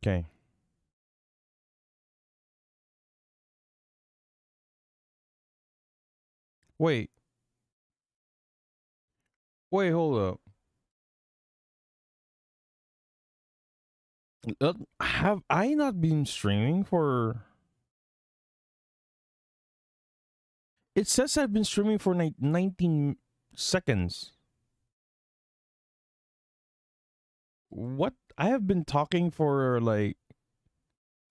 Okay. Wait. Wait, hold up. Have I not been streaming for... It says I've been streaming for 19 seconds. What? I have been talking for like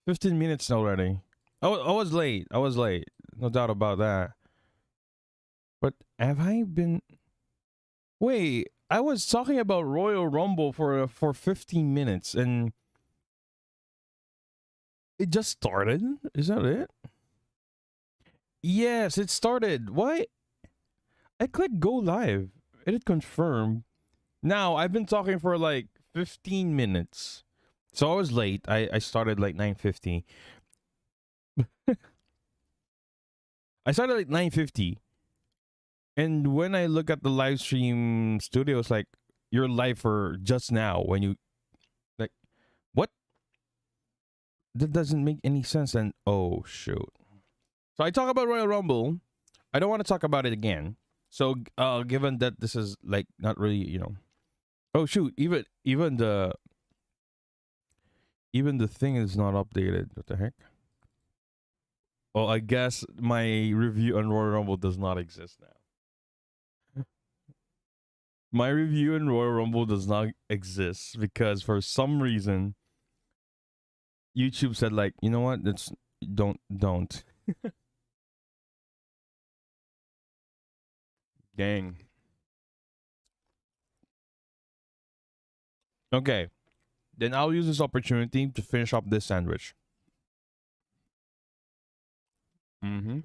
15 minutes already. I was late. I was late. No doubt about that. But have I been... Wait, I was talking about Royal Rumble for 15 minutes and it just started? Is that it? Yes, it started. Why? I clicked go live. It had confirmed. Now, I've been talking for like 15 minutes. So I was late. I started like 9:50. I started like 9:50. And when I look at the live stream studio, it's like, you're live for just now. When you... Like, what? That doesn't make any sense. And oh, shoot. So I talk about Royal Rumble. I don't want to talk about it again. So given that this is like not really, you know... Oh, shoot. Even the thing is not updated. What the heck? Well, I guess my review on Royal Rumble does not exist now. My review in Royal Rumble does not exist because for some reason YouTube said like, you know what? It's don't. Gang. Okay. Then I'll use this opportunity to finish up this sandwich. Mm-hmm.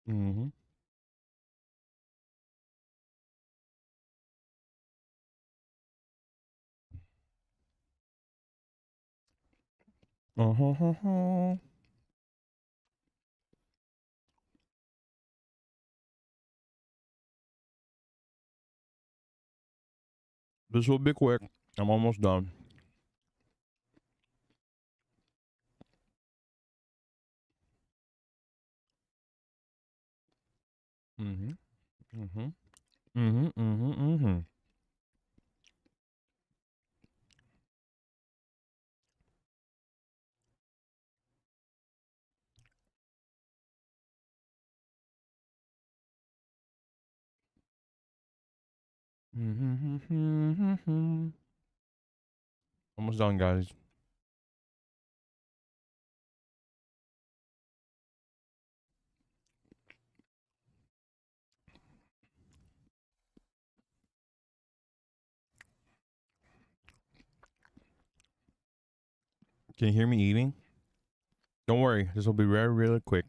Mm-hmm. Uh-huh. This will be quick. I'm almost done. Mm-hmm. Mm-hmm. Mm-hmm. Mm-hmm. Mm-hmm. Mm-hmm. Almost done, guys. Can you hear me eating? Don't worry. This will be very, really quick.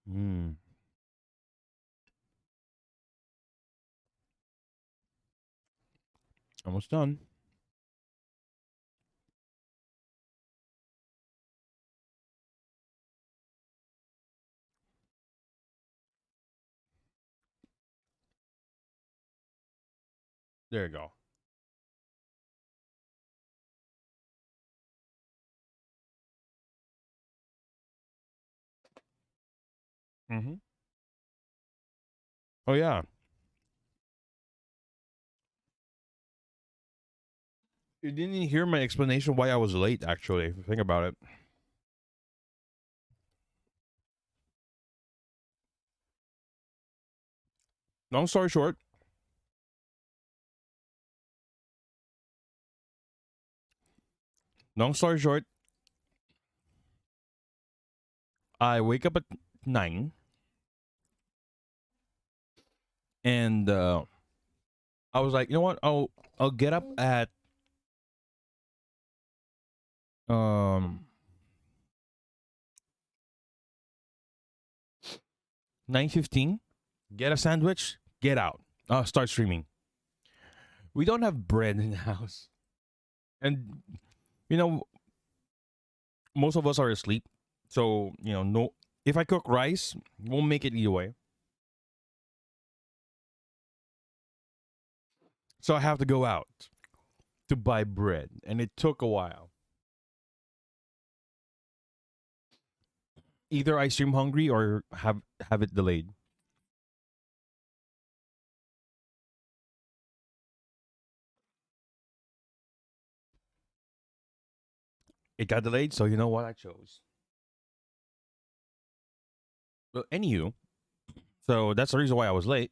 Mm. Almost done. There you go. Mm-hmm. Oh, yeah. You didn't hear my explanation why I was late, actually. If you think about it. Long story short, long story short, I wake up at 9 and I was like, you know what? I'll get up at um 9:15, get a sandwich, get out. Start streaming. We don't have bread in the house. And you know, most of us are asleep. So, no, if I cook rice, we'll make it either way. So I have to go out to buy bread, and it took a while. Either I stream hungry or have it delayed. It got delayed, so you know what I chose. Well, anywho, so that's the reason why I was late.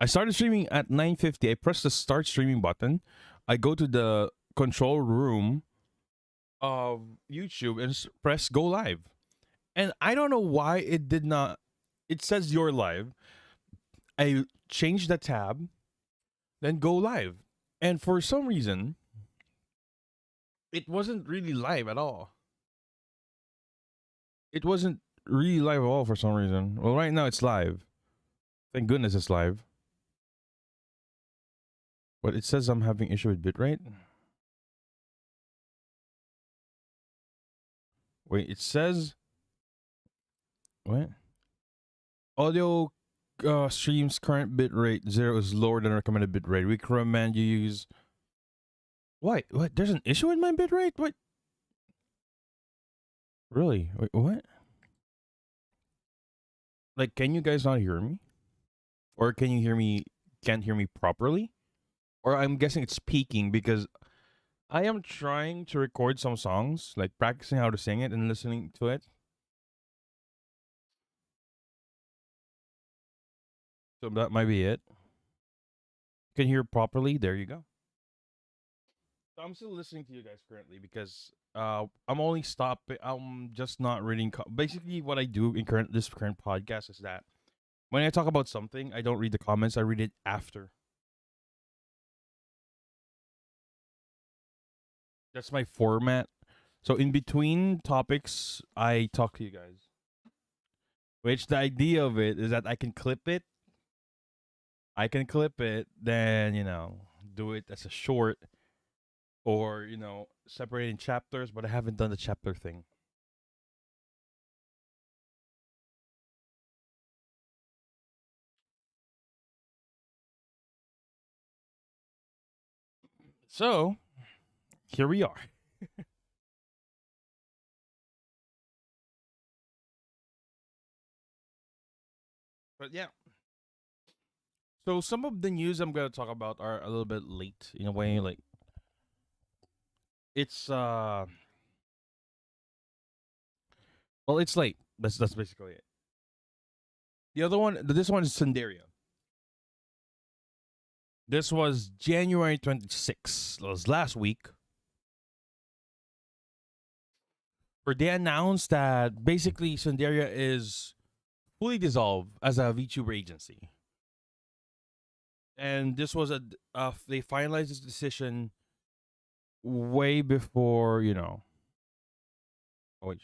I started streaming at 9:50. I pressed the start streaming button. I go to the control room of YouTube and press go live. And I don't know why it did not. It says you're live. I changed the tab, then go live. And for some reason, it wasn't really live at all. It wasn't really live at all for some reason. Well, right now it's live. Thank goodness it's live. But it says I'm having issue with bitrate. Wait, it says what? Audio streams current bitrate 0 is lower than recommended bitrate. We recommend you use. What? What? There's an issue with my bitrate? What? Really? Wait, what? Like, can you guys not hear me? Or can you hear me? Can't hear me properly? Or I'm guessing it's peaking because I am trying to record some songs, like practicing how to sing it and listening to it. So that might be it. Can you hear properly? There you go. So I'm still listening to you guys currently because I'm only stopping. I'm just not reading. Basically, what I do in this current podcast is that when I talk about something, I don't read the comments. I read it after. That's my format. So in between topics, I talk to you guys. Which the idea of it is that I can clip it. Then do it as a short, or separate in chapters. But I haven't done the chapter thing. So here we are. But yeah. So some of the news I'm gonna talk about are a little bit late in a way. Like it's well, it's late. That's basically it. The other one, this one is Sundaria. This was January 26th. It was last week. Where they announced that basically Sundaria is fully dissolved as a VTuber agency. And this was they finalized this decision way before, oh wait,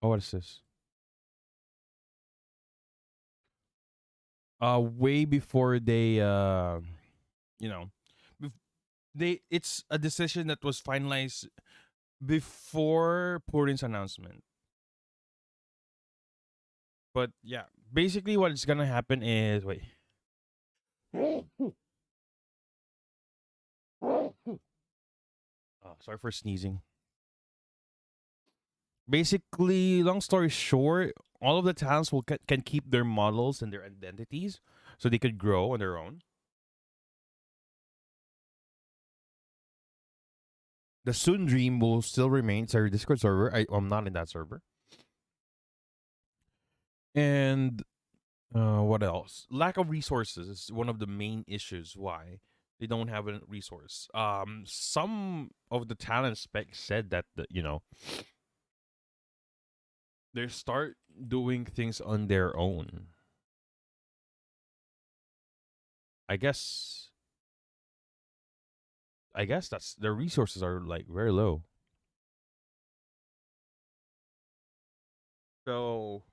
oh, what is this? Way before they you know it's a decision that was finalized before Purin's announcement. But yeah, basically what is gonna happen is wait. Oh, sorry for sneezing. Basically, long story short, all of the talents can keep their models and their identities, so they could grow on their own. The Soon Dream will still remain. It's our Discord server. I'm not in that server. And what else? Lack of resources is one of the main issues why they don't have a resource. Some of the talent specs said that they start doing things on their own. I guess. I guess that's their resources are like very low. So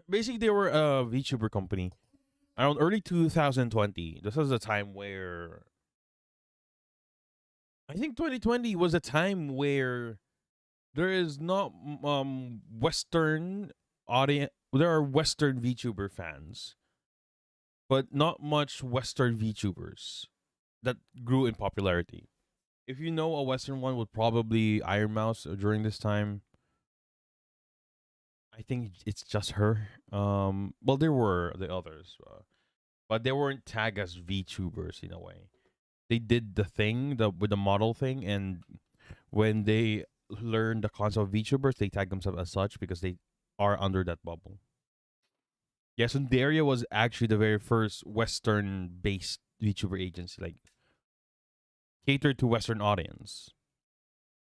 basically, they were a VTuber company around early 2020. This was a time where I think 2020 was a time where there is not Western audience. There are Western VTuber fans, but not much Western VTubers that grew in popularity. If you know a Western one, would probably Iron Mouse during this time. I think it's just her. Well, there were the others, but they weren't tagged as VTubers in a way. They did the thing, the with the model thing, and when they learn the concept of VTubers, they tag themselves as such because they are under that bubble. Yeah, Sundaria was actually the very first Western-based VTuber agency, like catered to Western audience.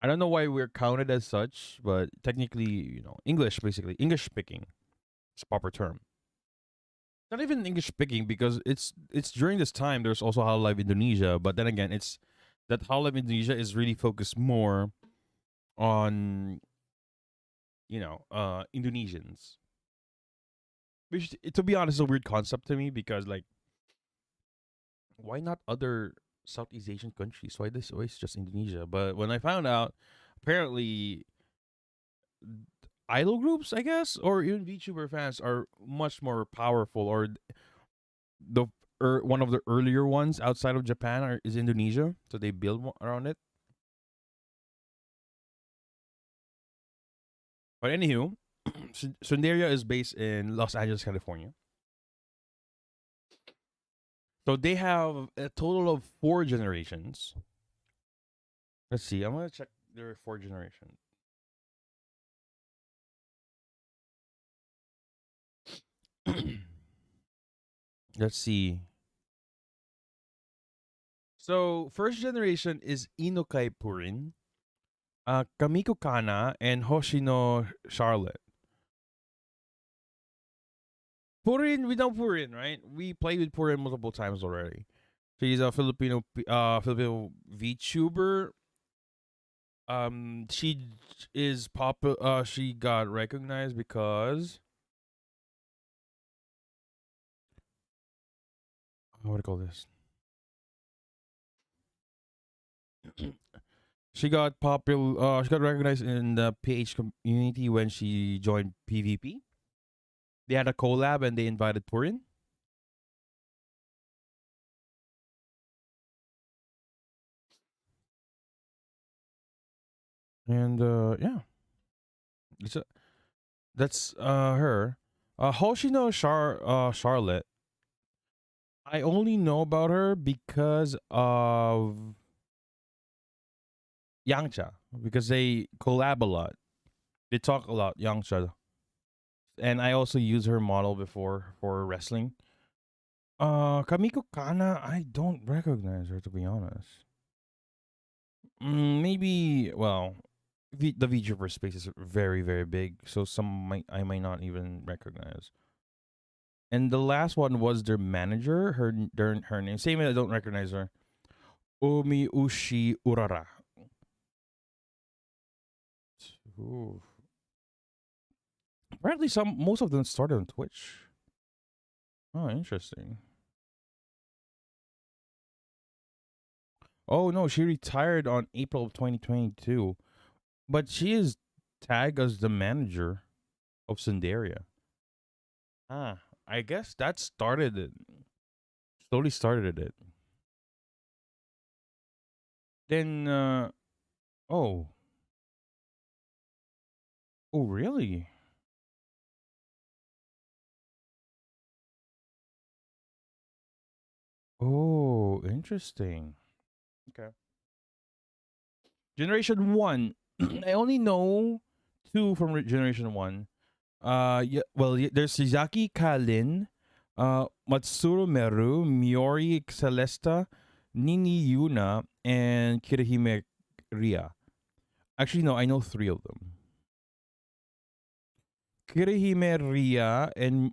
I don't know why we're counted as such, but technically, English basically English speaking. It's a proper term. Not even English speaking because it's during this time there's also Hololive Indonesia, but then again, it's that Hololive Indonesia is really focused more on Indonesians. Which, to be honest, is a weird concept to me because, like, why not other Southeast Asian countries? Why this always just Indonesia? But when I found out, apparently idol groups, I guess, or even VTuber fans are much more powerful, or the one of the earlier ones outside of Japan is Indonesia, so they build around it. But anywho, Sundaria is based in Los Angeles, California. So they have a total of 4 generations. Let's see. I'm gonna check their 4 generations. Let's see. So first generation is Inokai Purin, Kamiko Kana, and Hoshino Charlotte. Purin, we know Purin, right? We played with Purin multiple times already. She's a Filipino VTuber. She is popular. She got recognized because what do you call this? She got popular. She got recognized in the PH community when she joined PvP. They had a collab and they invited Purin. And yeah, it's a, that's her. Hoshino Charlotte. I only know about her because of Yangcha, because they collab a lot. They talk a lot, Yangcha. And I also use her model before for wrestling. Kamiko Kana, I don't recognize her, to be honest. Maybe, well, the VTuber space is very, very big, so I might not even recognize. And the last one was their manager. Her name. Same way I don't recognize her. Umi Ushi Urara. Ooh. Apparently, most of them started on Twitch. Oh, interesting. Oh no, she retired on April of 2022, but she is tagged as the manager of Sundaria. Ah, I guess that started it. Slowly started it. Then, oh, oh, really? Oh, interesting. Okay. Generation one. I only know two from Generation one. Yeah, well, there's Shizaki Kalin, Matsuru Meru, Miori Celesta, Nini Yuna, and Kirihime Ria. Actually, no, I know three of them. Kirihime Ria and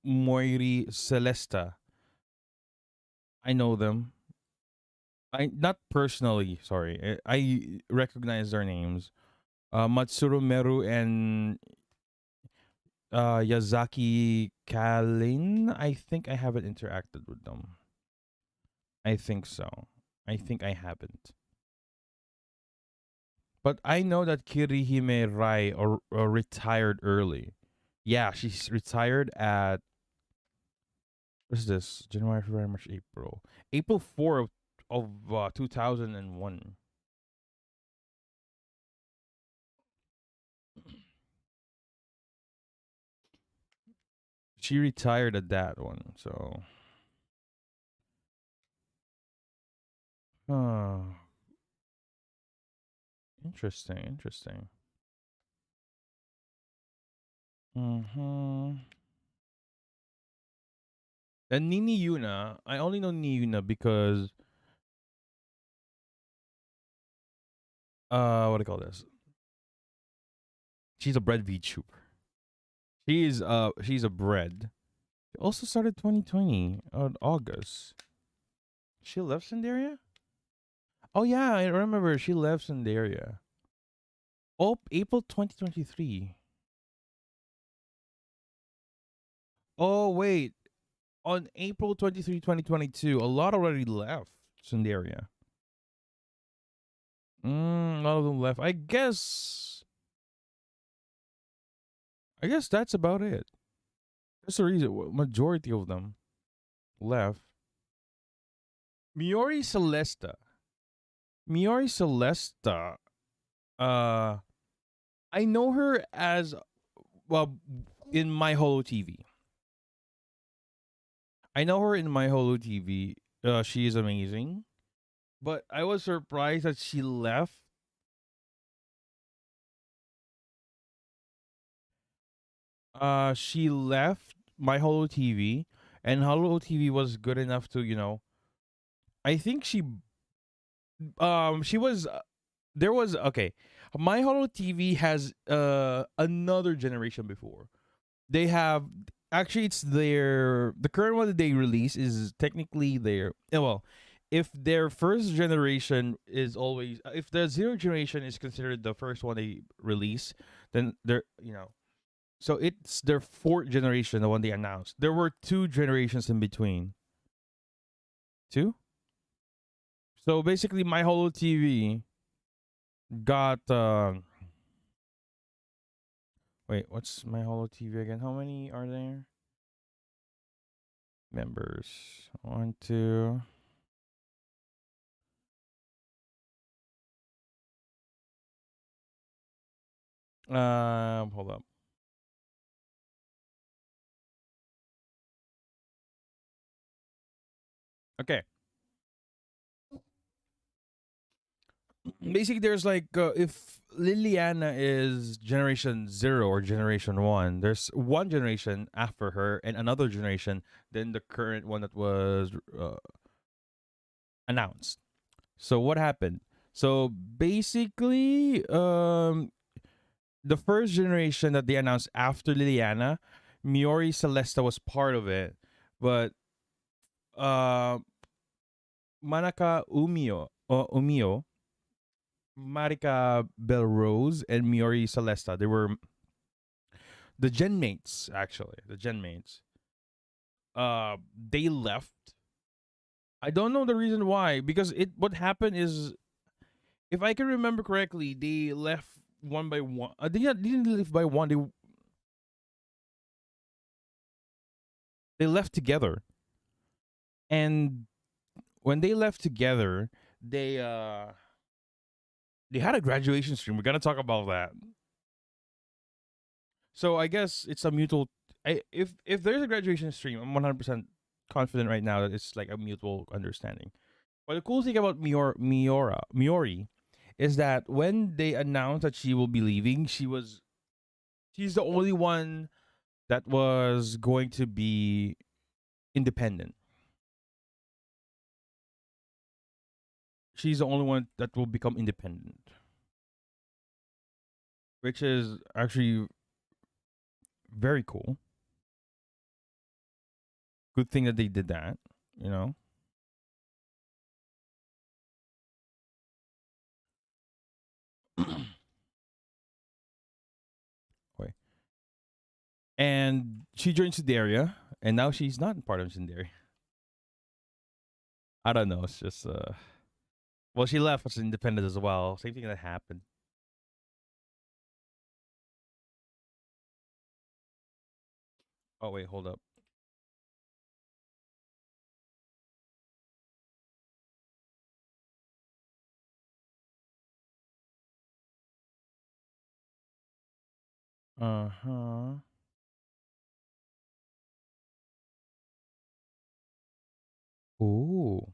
Moiri Celesta. I know them. I not personally, sorry. I recognize their names. Matsuru Meru and Yazaki Kalin. I think I haven't interacted with them. I think so. I think I haven't. But I know that Kirihime Rai retired early. Yeah, she's retired at what is this? January, February, March, April. April 4 of 2001. She retired at that one. So, oh, interesting, interesting. Mhm. And Nini Yuna, I only know Nini Yuna because what do you call this? She's a bread VTuber. She's a bread. She also started 2020 August. She left Sundaria? Oh yeah, I remember she left Sundaria. Oh, April 2023. Oh wait, on April 23, 2022, a lot already left Sundaria. A lot of them left. I guess that's about it. That's the reason. Majority of them left. Miori Celesta. Miori Celesta. Uh, I know her as well in My Holo TV. I know her in My Holo TV. She is amazing, but I was surprised that she left. She left My Holo TV, and Holo TV was good enough to I think she was there was okay. My Holo TV has another generation before. They have actually it's the current one that they release is technically their well, if their first generation is always if the zero generation is considered the first one they release, then they're so it's their fourth generation, the one they announced. There were two generations in between. Two? So basically my Holo TV got wait, what's my Holo TV again? How many are there? Members. One, two. Hold up. Okay. Basically, there's like if Liliana is generation zero or generation one, there's one generation after her and another generation than the current one that was announced. So what happened? So basically, the first generation that they announced after Liliana, Miori Celesta was part of it, but uh, Manaka Umio, Marika Belrose, and Miori Celesta. They were the gen mates, actually. The gen mates. They left. I don't know the reason why. Because what happened is, if I can remember correctly, they left one by one. Didn't leave by one. They left together. And when they left together, they had a graduation stream. We're gonna talk about that. So I guess it's a mutual. If there's a graduation stream, I'm 100% confident right now that it's like a mutual understanding. But the cool thing about Miori is that when they announced that she will be leaving, she's the only one that was going to be independent. She's the only one that will become independent, which is actually very cool. Good thing that they did that, you know. Wait. And she joined Sideria, and now she's not part of Sideria. I don't know. It's just well, she left as independent as well. Same thing that happened. Oh wait, hold up. Uh-huh. Ooh.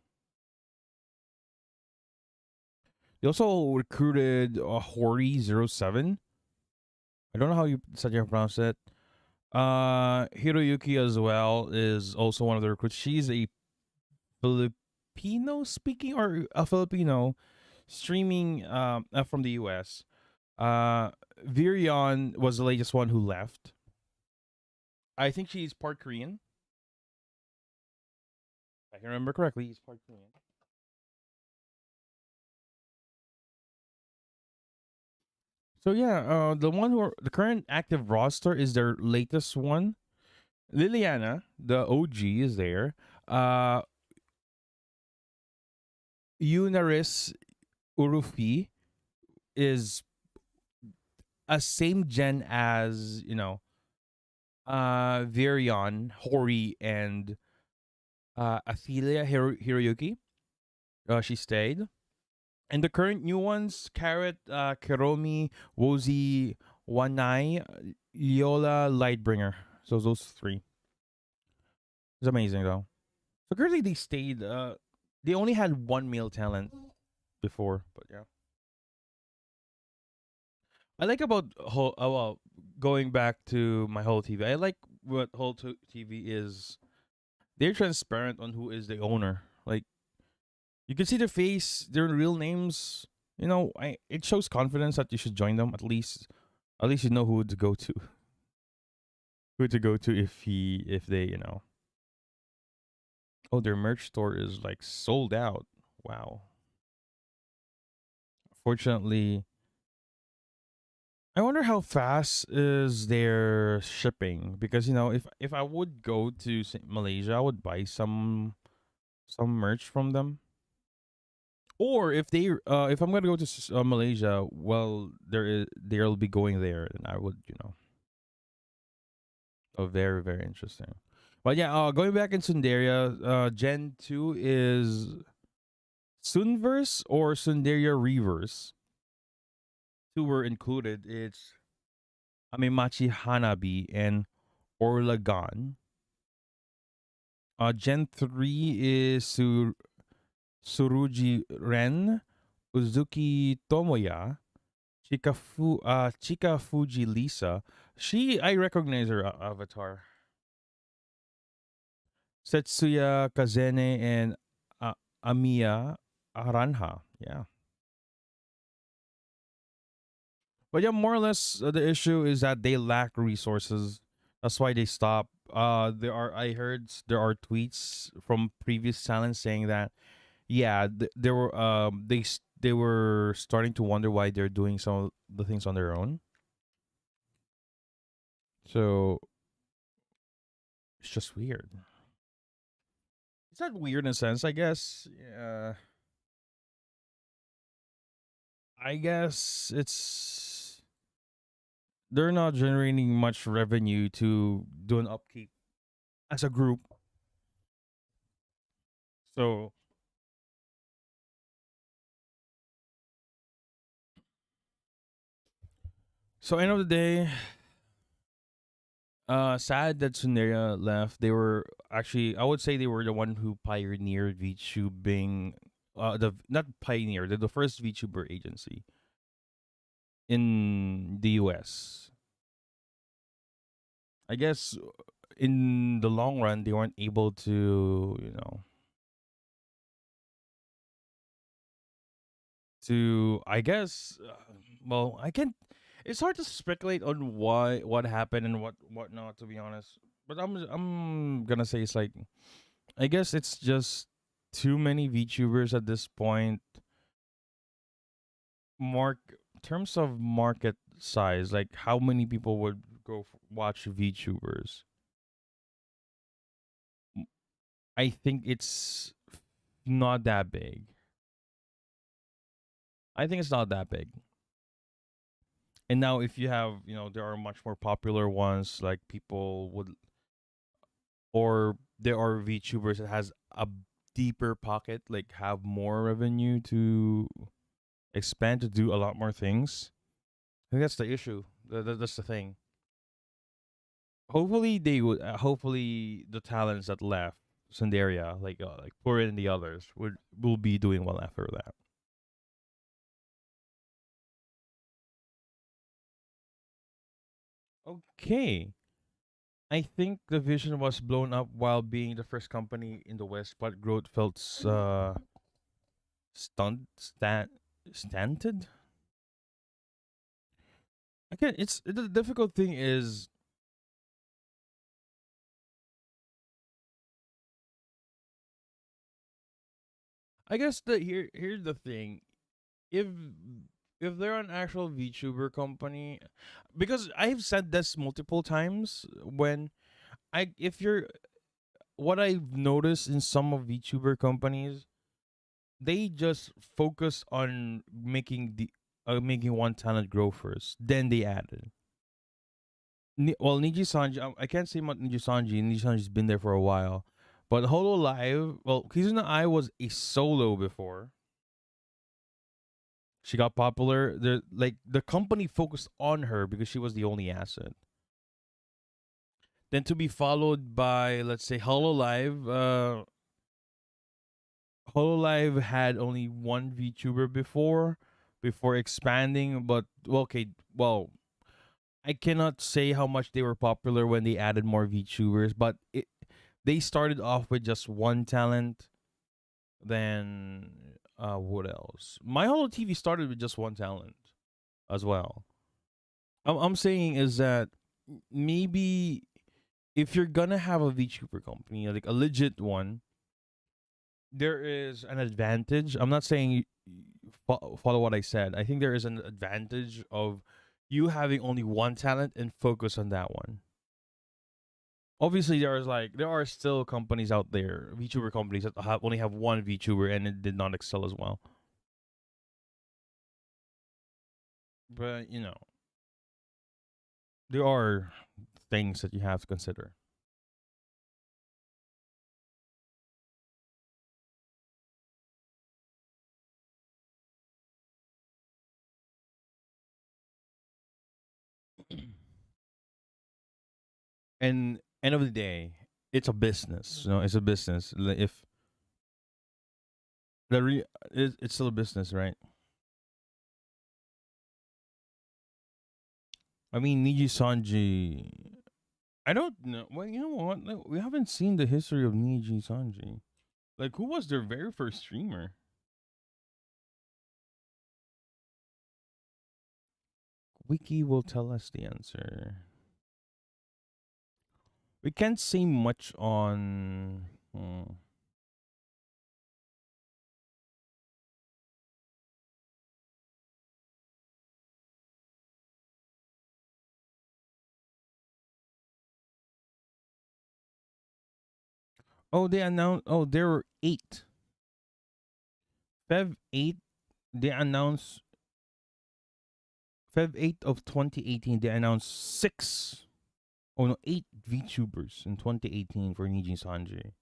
They also recruited Hori 07. I don't know how you said you pronounce it. Hiroyuki as well is also one of the recruits. She's a Filipino speaking or a Filipino streaming from the US. Uh Virion was the latest one who left. I think she's part Korean. If I can remember correctly, he's part Korean. So yeah, the one who are, the current active roster is their latest one. Liliana, the OG, is there. Uh, Yunaris Urufi is a same gen as Virion, Hori, and Athelia Hiroyuki. She stayed. And the current new ones, Carrot, Kiromi, Wozy, Wanai, Yola, Lightbringer. So those three. It's amazing though. So currently they stayed. They only had one male talent before, but yeah. I like about whole. Well, going back to my whole TV. I like what whole TV is. They're transparent on who is the owner. Like you can see their face, their real names. It shows confidence that you should join them at least. At least you know who to go to. Who to go to if they Oh, their merch store is like sold out. Wow. Fortunately, I wonder how fast is their shipping because if I would go to Malaysia, I would buy some merch from them. Or if I'm gonna go to Malaysia, well, they'll be going there, and I would oh, very very interesting. But yeah, going back in Sundaria, Gen 2 is Sunverse or Sundaria Reverse. Two were included. It's Amimachi Hanabi and Orlagan. Gen 3 is Suruji Ren, Uzuki Tomoya, Chika Fuji Lisa. I recognize her avatar. Setsuya Kazene and Amiya Aranha. Yeah. But yeah, more or less, the issue is that they lack resources. That's why they stop. I heard there are tweets from previous talents saying that yeah, there were they were starting to wonder why they're doing some of the things on their own. So it's just weird. It's not weird in a sense, I guess. I guess it's they're not generating much revenue to do an upkeep as a group. So end of the day, sad that Suneria left. They were actually, I would say, they were the one who pioneered VTubing. The not pioneer, the first VTuber agency in the US. I guess in the long run, they weren't able to, I guess, well, I can. It's hard to speculate on what happened and what not. To be honest, but I'm gonna say it's like I guess it's just too many VTubers at this point. Mark terms of market size, like how many people would watch VTubers? I think it's not that big. I think it's not that big. And now, if you have, there are much more popular ones. Like people would. or there are VTubers that has a deeper pocket, like have more revenue to expand to do a lot more things. I think that's the issue. That's the thing. Hopefully they would. Hopefully the talents that left Sundaria, like Purin and the others, will be doing well after that. Okay. I think the vision was blown up while being the first company in the West, but growth felt stunted. Again, it's the difficult thing is, I guess here's the thing. If if they're an actual VTuber company, because I've said this multiple times, when I if you're what I've noticed in some of VTuber companies, they just focus on making one talent grow first, then they added. Well, Niji Sanji, I can't say about Niji Sanji. Niji Sanji's been there for a while, but Holo Live, well, Kizuna Ai was a solo before she got popular. The company focused on her because she was the only asset. Then to be followed by, let's say, Hololive. Hololive had only one VTuber before expanding, but well, okay, well, I cannot say how much they were popular when they added more VTubers, but they started off with just one talent. Then what else? My Holo TV started with just one talent as well. I'm saying is that maybe if you're gonna have a VTuber company, like a legit one, there is an advantage. I'm not saying follow what I said. I think there is an advantage of you having only one talent and focus on that one. Obviously, there are still companies out there, VTuber companies that only have one VTuber and it did not excel as well. But there are things that you have to consider. And end of the day, it's a business. It's a business. If it's still a business, right? I mean, Niji Sanji. I don't know. Well, you know what? Like, we haven't seen the history of Niji Sanji. Like, who was their very first streamer? Wiki will tell us the answer. We can't say much on. Oh, they announced. Oh, there were eight. Fev 8. They announced Feb 8th of 2018. They announced six. Oh no, eight VTubers in 2018 for Niji Sanji.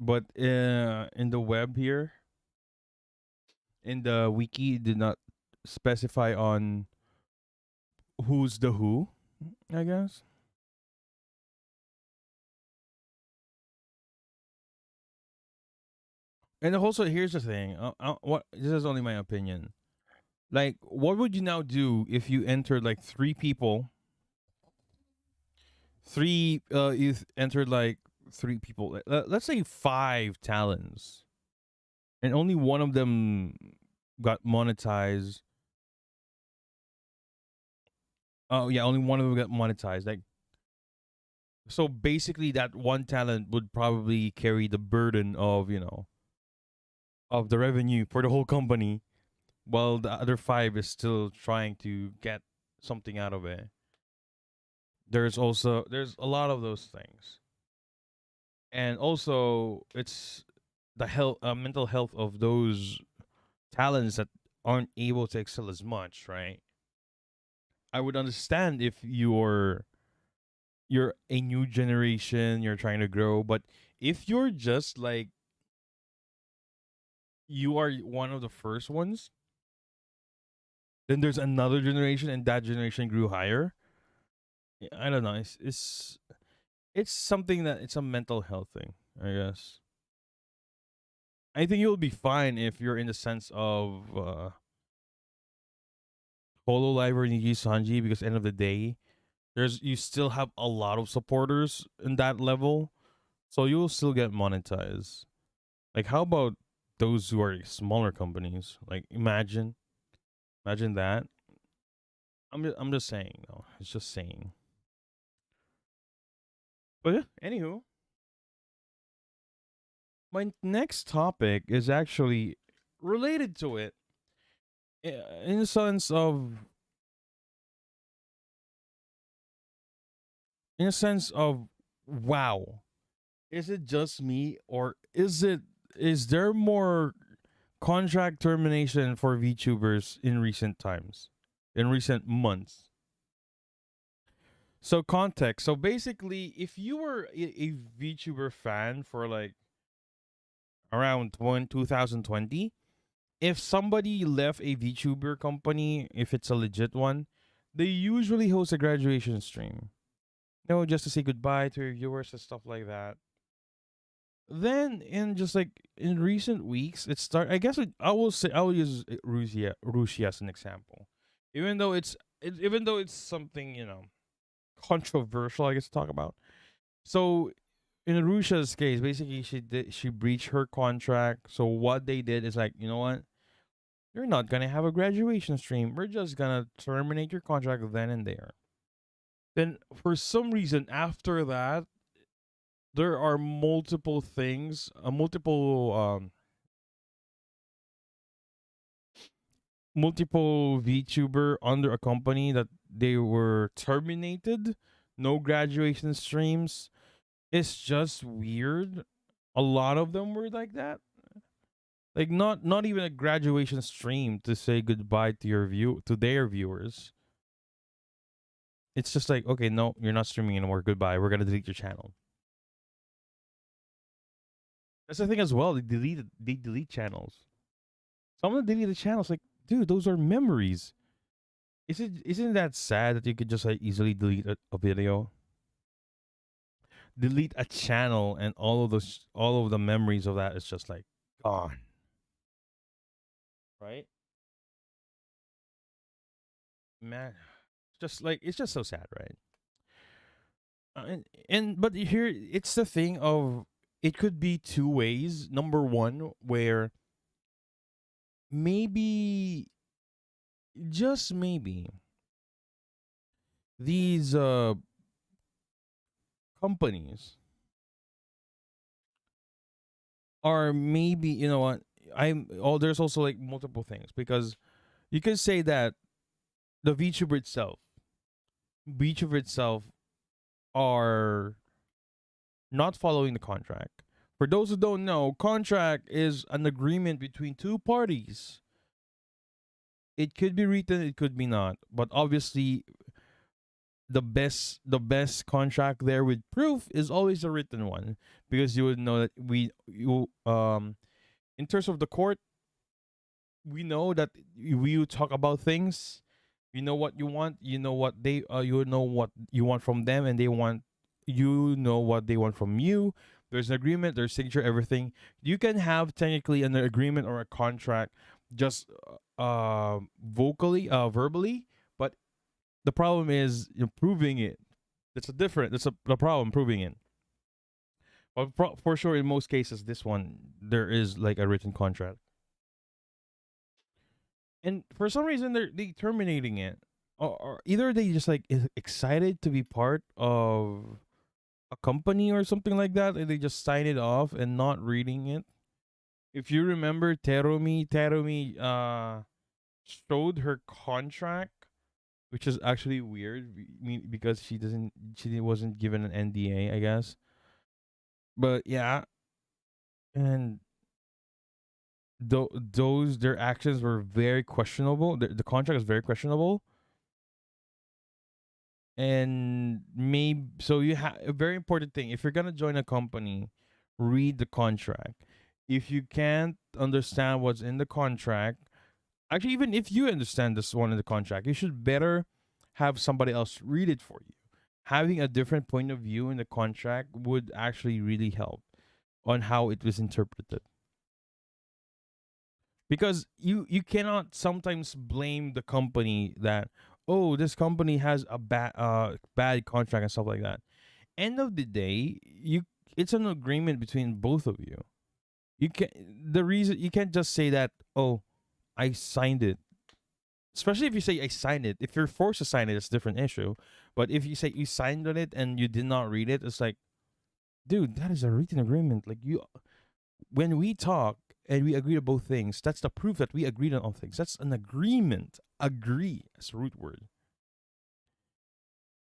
But in the web here, in the wiki, it did not specify on who's the who, I guess. And also, here's the thing. What this is only my opinion. Like, what would you now do if you entered like three people? Entered like three people. Let's say five talents, and only one of them got monetized. Oh yeah, only one of them got monetized. Like, so basically, that one talent would probably carry the burden of of the revenue for the whole company, while the other five is still trying to get something out of it. There's a lot of those things, and also it's the mental health of those talents that aren't able to excel as much, right? I would understand if you're you're a new generation, you're trying to grow. But if you're just like you are one of the first ones, then there's another generation, and that generation grew higher. Yeah, I don't know. It's something that it's a mental health thing, I guess. I think you'll be fine if you're in the sense of Hololive or Niji Sanji, because end of the day, there's you still have a lot of supporters in that level, so you'll still get monetized. Like, how about those who are smaller companies? Like, imagine that. I'm just saying though. It's just saying. But yeah, anywho, my next topic is actually related to it, in the sense of wow, is it just me, or is there more contract termination for VTubers in recent times, in recent months? So context. So basically, if you were a VTuber fan for like around 2020, if somebody left a VTuber company, if it's a legit one, they usually host a graduation stream. No, just to say goodbye to your viewers and stuff like that. Then in just like in recent weeks, it start. I guess I will say I will use Rusia as an example, even though it's something controversial, I guess, to talk about. So in Rusia's case, basically she breached her contract. So what they did is like, you know what? You're not gonna have a graduation stream. We're just gonna terminate your contract then and there. Then for some reason after that, there are multiple things, multiple VTuber under a company that they were terminated. No graduation streams. It's just weird. A lot of them were like that. Like not even a graduation stream to say goodbye to their viewers. It's just like, okay, no, you're not streaming anymore. Goodbye. We're gonna delete your channel. That's the thing as well. They delete channels. Some of them delete the channels. Like, dude, those are memories. Isn't that sad that you could just like easily delete a video, delete a channel, and all of the memories of that is just like gone, right? Man, it's just so sad, right? And but here it's the thing of it could be two ways. Number one, where maybe, just maybe, these companies are, maybe, you know what, there's also like multiple things, because you could say that the VTuber itself are not following the contract. For those who don't know, contract is an agreement between two parties. It could be written, it could be not, but obviously the best contract there with proof is always a written one, because you would know that you in terms of the court, we know that we talk about things. You know what you want. You know what you know what you want from them, and they want, you know what they want from you. There's an agreement. There's signature. Everything. You can have technically an agreement or a contract, just verbally, but the problem is proving it. That's the problem, proving it. But for sure, in most cases, this one there is like a written contract, and for some reason they terminating it, or either they just like is excited to be part of a company or something like that, and they just sign it off and not reading it. If you remember, Terumi showed her contract, which is actually weird, because she wasn't given an NDA, I guess. But yeah, and those their actions were very questionable. The contract is very questionable. And maybe so you have a very important thing. If you're gonna join a company, read the contract. If you can't understand what's in the contract, actually, even if you understand this one in the contract, you should better have somebody else read it for you. Having a different point of view in the contract would actually really help on how it was interpreted. Because you cannot sometimes blame the company that, oh, this company has a bad contract and stuff like that. End of the day, you it's an agreement between both of you. You can The reason you can't just say that, oh, I signed it. Especially if you say I signed it. If you're forced to sign it, it's a different issue. But if you say you signed on it and you did not read it, it's like, dude, that is a written agreement. Like, you, when we talk and we agree to both things, that's the proof that we agreed on all things. That's an agreement. Agree as a root word.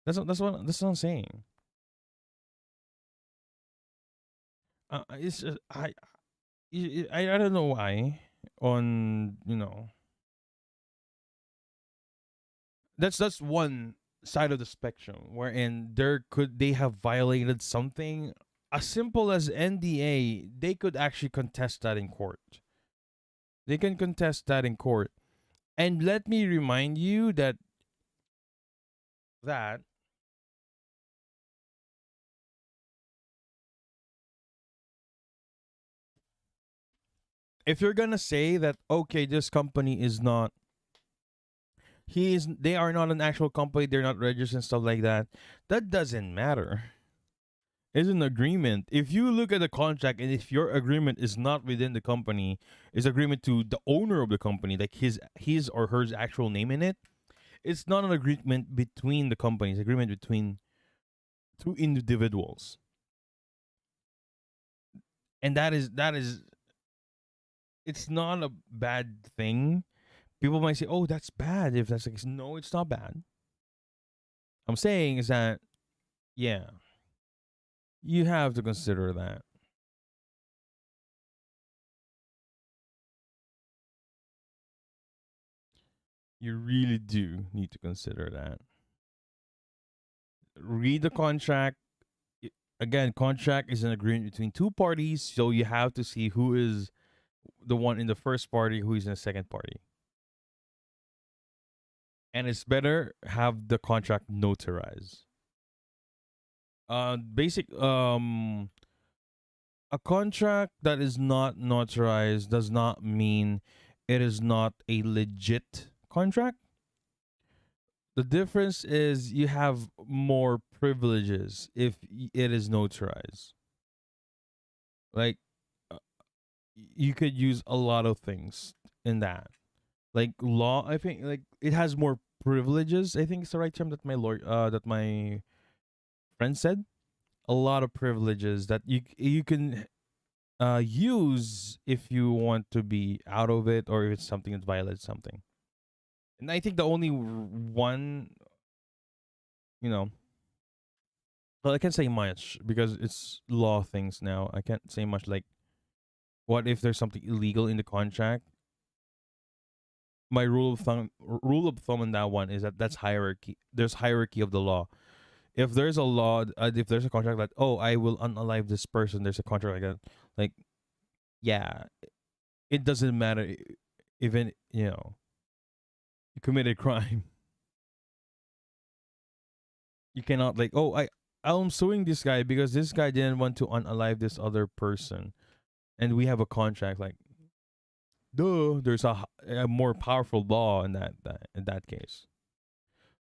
That's what I'm saying. It's just, I don't know why on, that's one side of the spectrum wherein they have violated something as simple as NDA. They could actually contest that in court. They can contest that in court. And let me remind you that if you're gonna say that, okay, this company is not, they are not an actual company, they're not registered and stuff like that, that doesn't matter. It's an agreement. If you look at the contract and if your agreement is not within the company, is agreement to the owner of the company, like his or her actual name in it, it's not an agreement between the companies, agreement between two individuals. And that is it's not a bad thing. People might say, "Oh, that's bad." If that's the case, no, it's not bad. I'm saying is that, yeah, you have to consider that. You really do need to consider that. Read the contract. Again, contract is an agreement between two parties, so you have to see who is the one in the first party, who is in the second party. And it's better have the contract notarized. Basic A contract that is not notarized does not mean it is not a legit contract. The difference is you have more privileges if it is notarized. Like, uh, you could use a lot of things in that. Like law, I think, like, it has more privileges. I think it's the right term that that my friend said. A lot of privileges that you can use if you want to be out of it or if it's something that violates something. And I think the only one, you know, well, I can't say much because it's law things now. I can't say much. Like, what if there's something illegal in the contract? My rule of thumb on that one is that that's hierarchy. There's hierarchy of the law. If there's a law, if there's a contract that, oh, I will unalive this person, there's a contract like that. Like, yeah, it doesn't matter. Even, you committed crime. You cannot, like, oh, I'm suing this guy because this guy didn't want to unalive this other person, and we have a contract. Like, duh, there's a more powerful law in that case.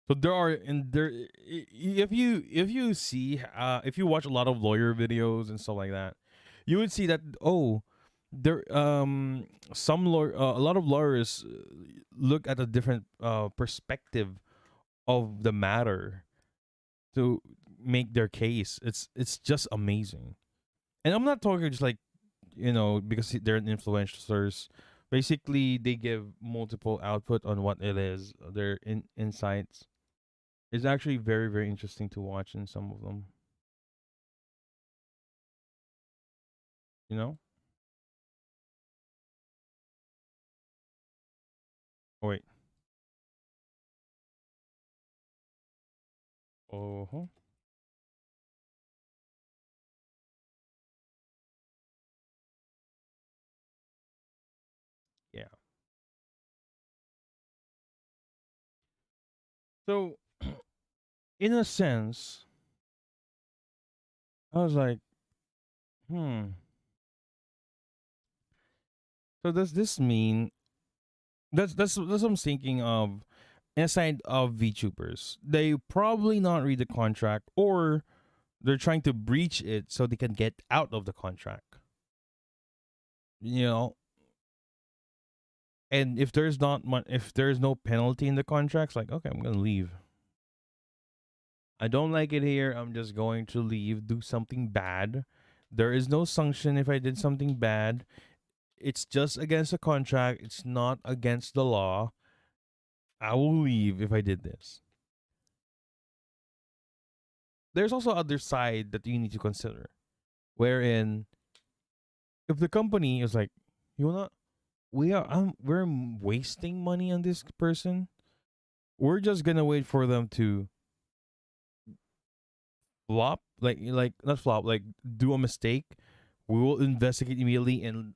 So there are in there if you see if you watch a lot of lawyer videos and stuff like that, you would see that, oh, there a lot of lawyers look at a different perspective of the matter to make their case. It's just amazing. And I'm not talking just like, because they're influencers. Basically, they give multiple output on what it is, their insights. It's actually very, very interesting to watch in some of them. You know? Oh, wait. Uh-huh. Yeah. So, in a sense, I was like, hmm. So does this mean that's what I'm thinking of. Aside of VTubers, they probably not read the contract, or they're trying to breach it so they can get out of the contract. You know, and if there's no penalty in the contracts, like, okay, I'm gonna leave. I don't like it here. I'm just going to leave. Do something bad. There is no sanction if I did something bad. It's just against the contract. It's not against the law. I will leave if I did this. There's also other side that you need to consider, wherein if the company is like, you know, we're wasting money on this person. We're just gonna wait for them to flop, like not flop, like do a mistake. We will investigate immediately and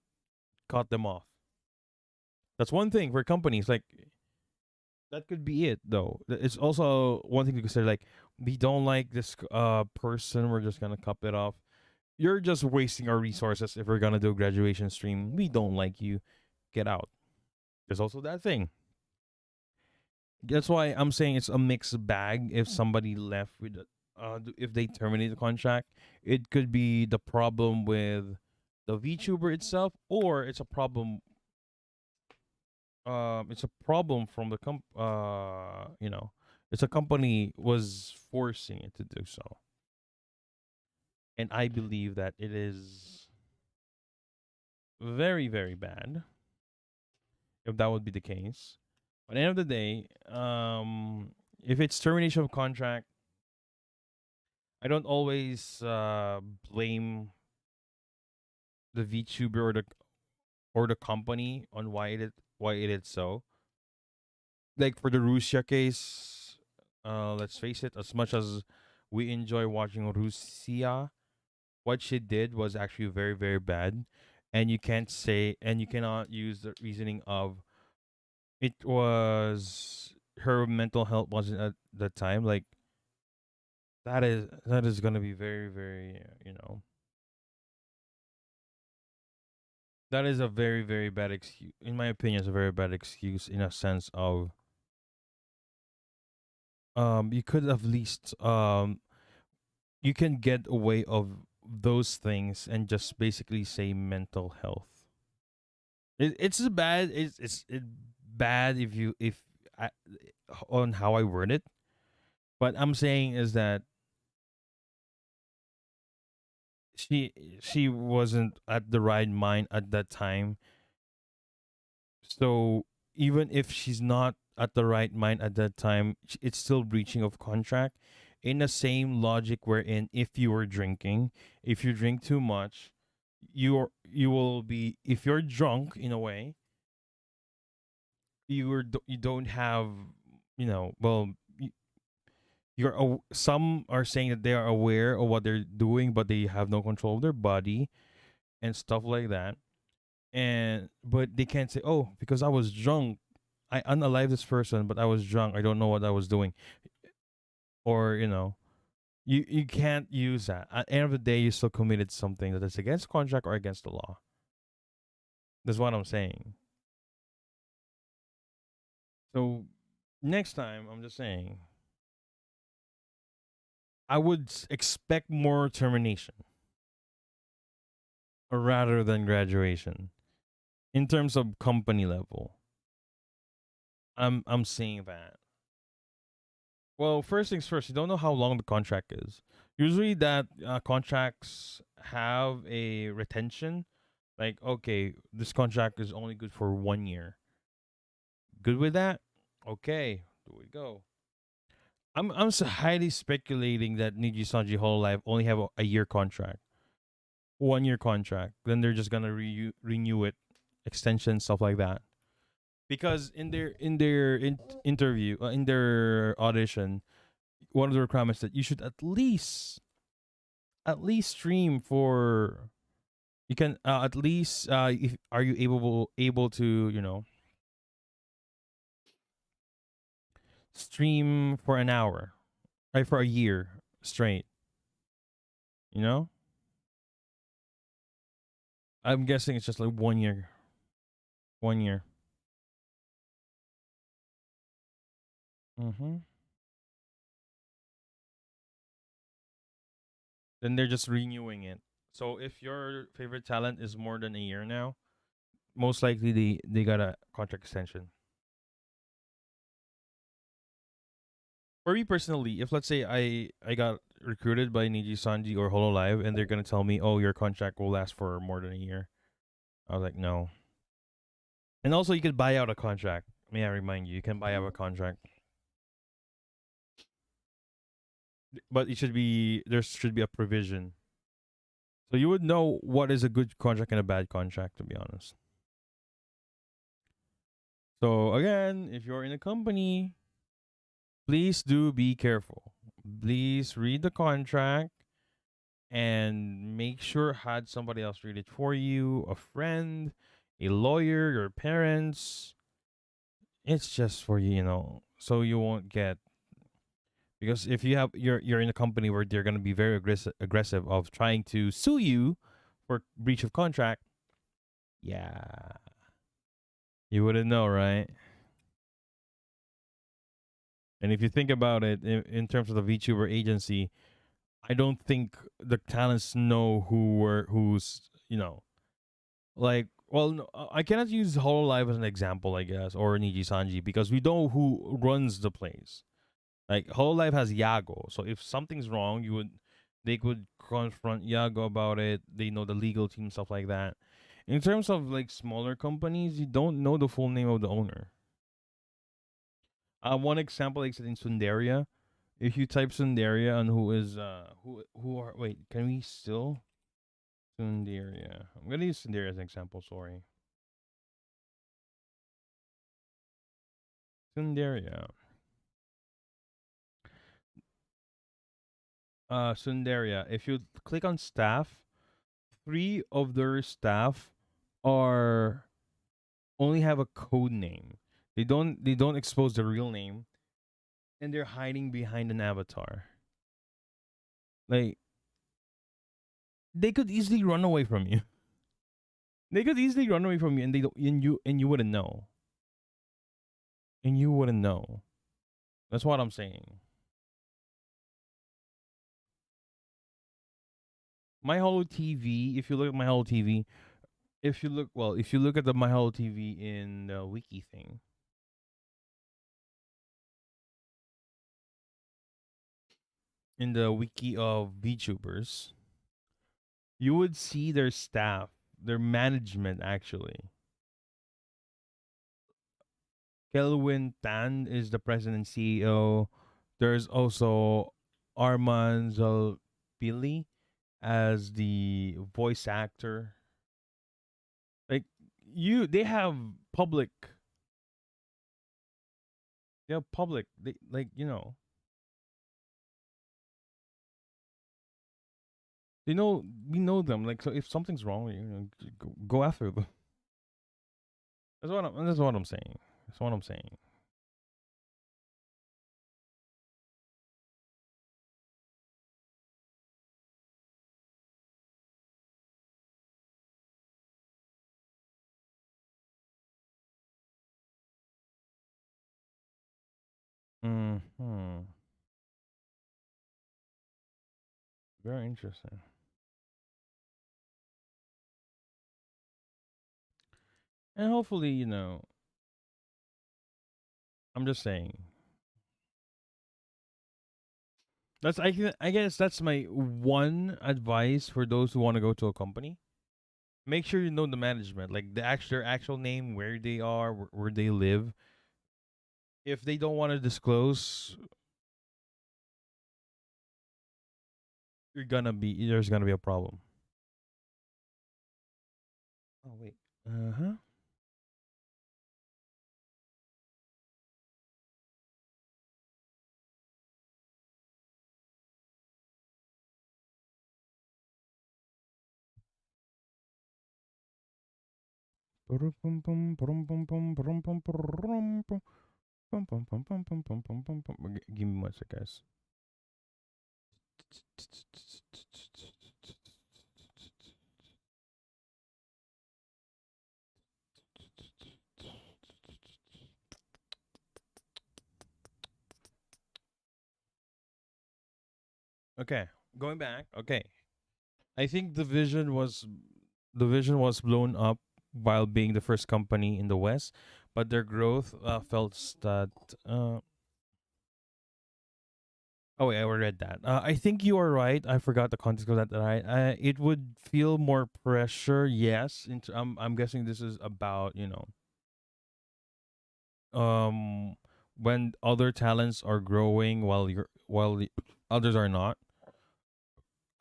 cut them off. That's one thing for companies. Like that could be it, though. It's also one thing to consider. Like we don't like this person. We're just gonna cut it off. You're just wasting our resources if we're gonna do a graduation stream. We don't like you. Get out. There's also that thing. That's why I'm saying it's a mixed bag. If somebody left with, if they terminate the contract, it could be the problem with the VTuber itself, or it's a problem from the it's a company was forcing it to do so, and I believe that it is very very bad if that would be the case. But at the end of the day, if it's termination of contract, I don't always blame the VTuber or the company on why it is so. Like for the Russia case, let's face it, as much as we enjoy watching Russia, what she did was actually very very bad, and you cannot use the reasoning of it was her mental health wasn't at the time. Like that is gonna be very very that is a very very bad excuse, in my opinion. It's a very bad excuse in a sense of you could at least you can get away of those things and just basically say mental health. It's a bad it's bad if I, on how I word it. But I'm saying is that she she wasn't at the right mind at that time. So even if she's not at the right mind at that time, it's still breaching of contract. In the same logic wherein if you were drinking, if you drink too much, you will be, if you're drunk in a way, you don't have, well, some are saying that they are aware of what they're doing, but they have no control of their body and stuff like that. And but they can't say, oh, because I was drunk, I unalive this person, but I was drunk, I don't know what I was doing. Or you can't use that. At the end of the day, you still committed something that is against contract or against the law. That's what I'm saying. So next time, I'm just saying, I would expect more termination rather than graduation in terms of company level. I'm seeing that. Well, first things first, you don't know how long the contract is. Usually, that contracts have a retention. Like, okay, this contract is only good for 1 year. Good with that? Okay, there we go. I'm highly speculating that Niji Sanji Hololive only have a year contract, 1 year contract. Then they're just gonna renew it, extension stuff like that. Because in their interview, in their audition, one of the requirements that you should at least stream for. You can at least if are you able to stream for an hour, right, for a year straight. You know, I'm guessing it's just like 1 year. 1 year. Mm-hmm. Then they're just renewing it. So if your favorite talent is more than a year now, most likely they got a contract extension. For me personally, if let's say I got recruited by Niji Sanji or Hololive and they're gonna tell me, oh, your contract will last for more than a year, I was like, no. And also, you could buy out a contract. May I remind you, you can buy out a contract, but it should be there should be a provision, so you would know what is a good contract and a bad contract. To be honest. So again, if you're in a company, please do be careful. Please read the contract and make sure had somebody else read it for you, a friend, a lawyer, your parents. It's just for so you won't get, because if you're in a company where they're going to be very aggressive of trying to sue you for breach of contract. Yeah, you wouldn't know, right? And if you think about it in terms of the VTuber agency, I don't think the talents know who's like, well, no, I cannot use Hololive as an example, I guess, or Niji Sanji, because we know who runs the place. Like Hololive has Yago, so if something's wrong, they could confront Yago about it. They know the legal team, stuff like that. In terms of like smaller companies, you don't know the full name of the owner. One example is in Sundaria. If you type Sundaria and who is who are wait, can we still Sundaria? I'm gonna use Sundaria as an example. Sorry, Sundaria. Sundaria. If you click on staff, three of their staff are only have a code name. They don't expose the real name, and they're hiding behind an avatar. Like they could easily run away from you. They could easily run away from you, and they don't, and you wouldn't know. And you wouldn't know. That's what I'm saying. My Holo TV. If you look at my Holo TV, if you look at the my Holo TV in the wiki thing, in the wiki of VTubers, you would see their staff, their management actually. Kelwin Tan is the president and CEO. There's also Arman Zalpili as the voice actor. Like they have public. They have public. They like they know we know them. Like so, if something's wrong, go after them. That's what I'm saying. That's what I'm saying. Hmm. Very interesting. And hopefully, I'm just saying. I guess that's my one advice for those who want to go to a company. Make sure you know the management, like their actual name, where they are, where they live. If they don't want to disclose, there's gonna be a problem. Oh wait. Uh huh. Give me one sec, guys. Okay, going back. Okay, I think the vision was blown up while being the first company in the West, but their growth felt that. Oh wait, I read that. I think you are right. I forgot the context of that. Right, it would feel more pressure. Yes, I'm guessing this is about um when other talents are growing while the others are not.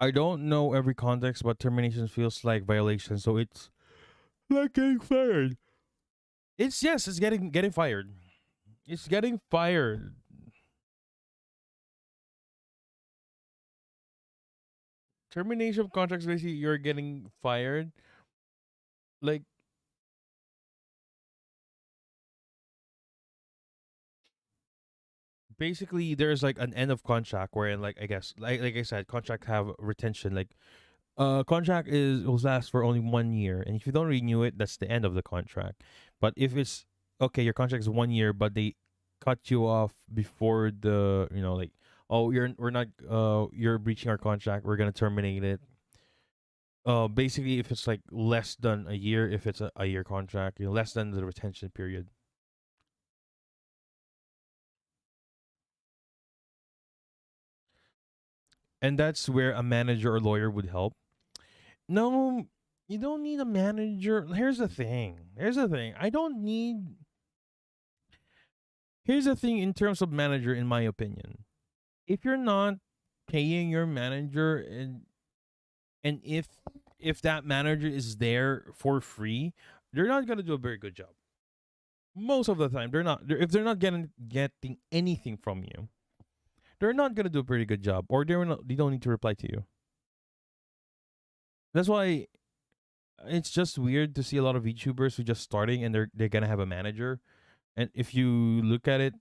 I don't know every context, but termination feels like violation. So it's like getting fired. It's yes, it's getting fired. It's getting fired. Termination of contracts basically you're getting fired. Like basically there's like an end of contract where like I guess like I said, contract have retention. Like contract is will last for only 1 year, and if you don't renew it, that's the end of the contract. But if it's okay, your contract is 1 year, but they cut you off before the like, oh, we're not you're breaching our contract, we're gonna terminate it. Basically, if it's like less than a year, if it's a year contract, less than the retention period, and that's where a manager or lawyer would help. No, you don't need a manager. Here's the thing. I don't need. Here's the thing in terms of manager, in my opinion. If you're not paying your manager, and if that manager is there for free, they're not gonna do a very good job. Most of the time, they're not. If they're not getting anything from you, they're not gonna do a very good job, or they don't need to reply to you. That's why it's just weird to see a lot of VTubers who just starting and they're gonna have a manager. And if you look at it,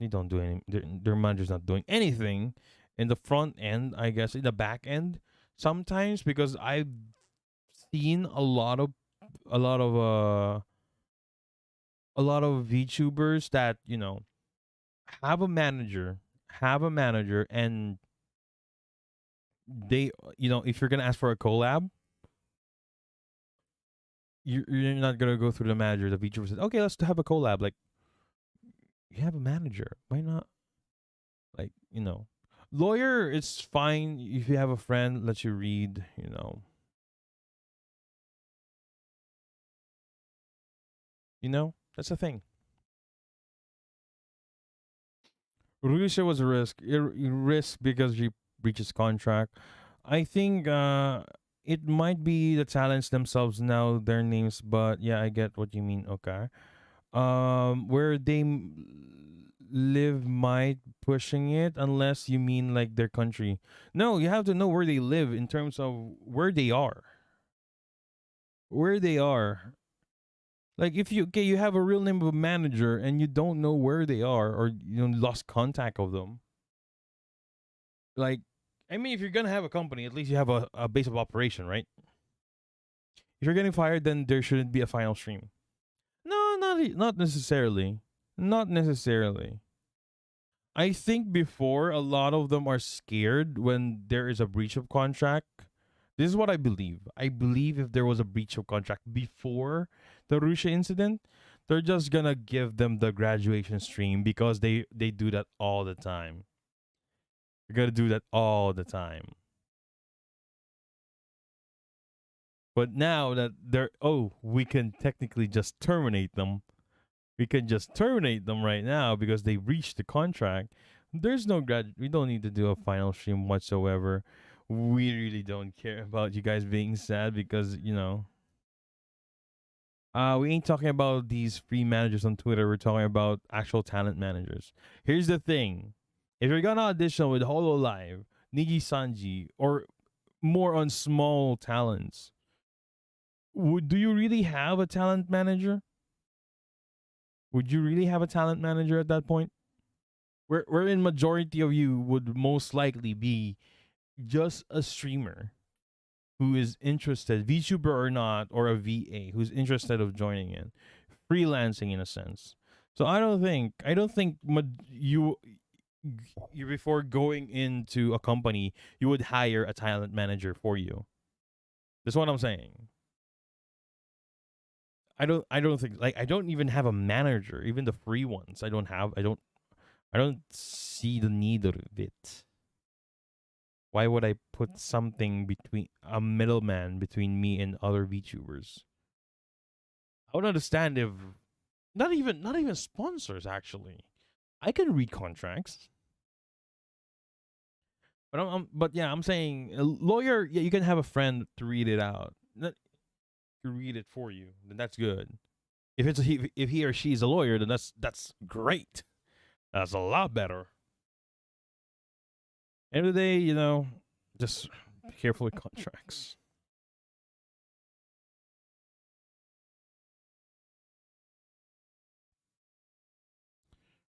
they don't do any. Their manager's not doing anything in the front end. I guess in the back end sometimes, because I've seen a lot of uh a lot of VTubers that have a manager, and they if you're gonna ask for a collab, you're not gonna go through the manager. The VTuber says, okay, let's have a collab. Like, you have a manager, why not? Like, lawyer, it's fine if you have a friend lets you read. That's the thing. Russia was a risk. Risk because she breaches contract. I think it might be the talents themselves now, their names, but yeah, I get what you mean. Okay. Where they live might pushing it, unless you mean like their country. No, you have to know where they live in terms of where they are. Where they are. Like, if you have a real name of a manager and you don't know where they are, or lost contact of them. Like, I mean, if you're gonna have a company, at least you have a base of operation, right? If you're getting fired, then there shouldn't be a final stream. No, not necessarily. Not necessarily. I think before, a lot of them are scared when there is a breach of contract. This is what I believe. I believe if there was a breach of contract before the Russia incident, they're just gonna give them the graduation stream, because they do that all the time. They're gonna do that all the time. But now that we can technically just terminate them. We can just terminate them right now because they breached the contract. There's no grad. We don't need to do a final stream whatsoever. We really don't care about you guys being sad, because we ain't talking about these free managers on Twitter. We're talking about actual talent managers. Here's the thing: if you're gonna audition with Hololive, Niji Sanji, or more on small talents, do you really have a talent manager? Would you really have a talent manager at that point? Wherein majority of you would most likely be just a streamer who is interested, VTuber or not, or a VA who's interested of joining in, freelancing in a sense. So I don't think you before going into a company you would hire a talent manager for you. That's what I'm saying. I don't think, like, I don't even have a manager, even the free ones. I don't see the need of it. Why would I put something between a middleman between me and other VTubers? I would understand if not even sponsors actually. I can read contracts. But yeah, I'm saying a lawyer. Yeah, you can have a friend to read it out, not to read it for you. Then that's good. If he or she is a lawyer, then that's great. That's a lot better. End of the day, just be careful with contracts.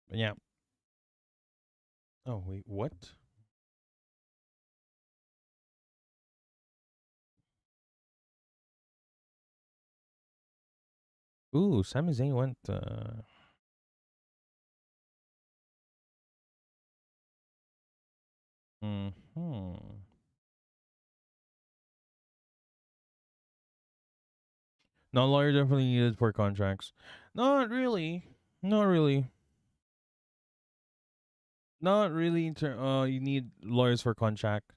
But yeah. Oh wait, what? Ooh, Sami Zayn went. Hmm. No, lawyer definitely needed for contracts. Not really. Not really. Not really. You need lawyers for contract.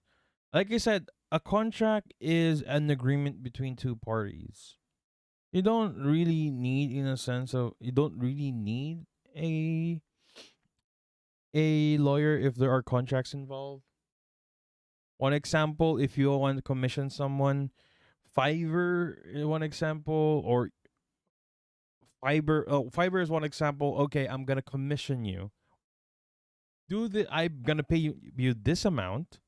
Like I said, a contract is an agreement between two parties. You don't really need, in a sense of, you don't really need a a lawyer if there are contracts involved. One example, if you want to commission someone, Fiverr, one example, or Fiverr. Oh, Fiverr is one example. Okay, I'm gonna commission you. I'm gonna pay you this amount,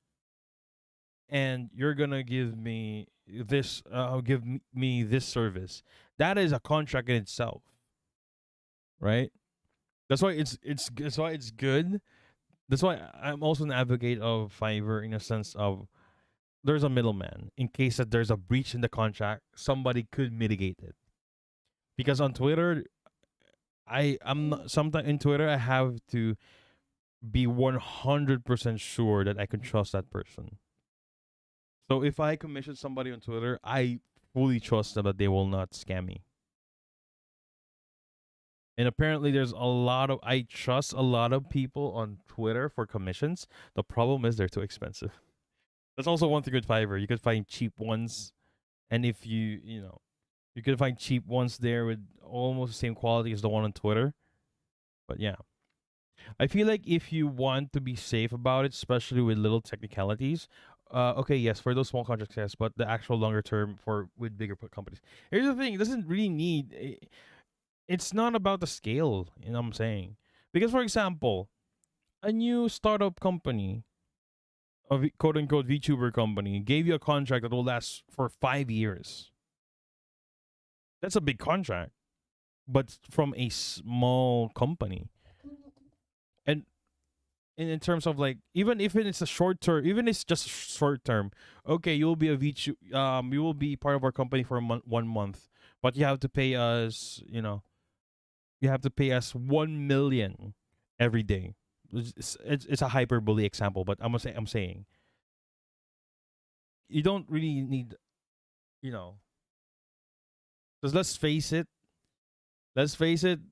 and you're gonna give me this. Me this service. That is a contract in itself, right? That's why it's good. That's why I'm also an advocate of Fiverr in a sense of there's a middleman in case that there's a breach in the contract. Somebody could mitigate it because on Twitter, I'm not, sometimes in Twitter I have to be 100% sure that I can trust that person. So if I commission somebody on Twitter, I fully trust them that they will not scam me. And apparently, there's a lot of I trust a lot of people on Twitter for commissions. The problem is they're too expensive. That's also one thing with Fiverr. You could find cheap ones, and if you could find cheap ones there with almost the same quality as the one on Twitter. But yeah, I feel like if you want to be safe about it, especially with little technicalities, okay, yes, for those small contracts, yes, but the actual longer term for with bigger companies. Here's the thing: it doesn't really need. It's not about the scale. You know what I'm saying? Because, for example, a new startup company, quote unquote VTuber company, gave you a contract that will last for 5 years. That's a big contract, but from a small company, and in terms of, like, even if it's a short term, even if it's just short term, okay, you will be you will be part of our company for 1 month, but you have to pay us, you have to pay us 1 million every day. It's a hyperbole example, but I'm saying you don't really need, you know, because let's face it, Niji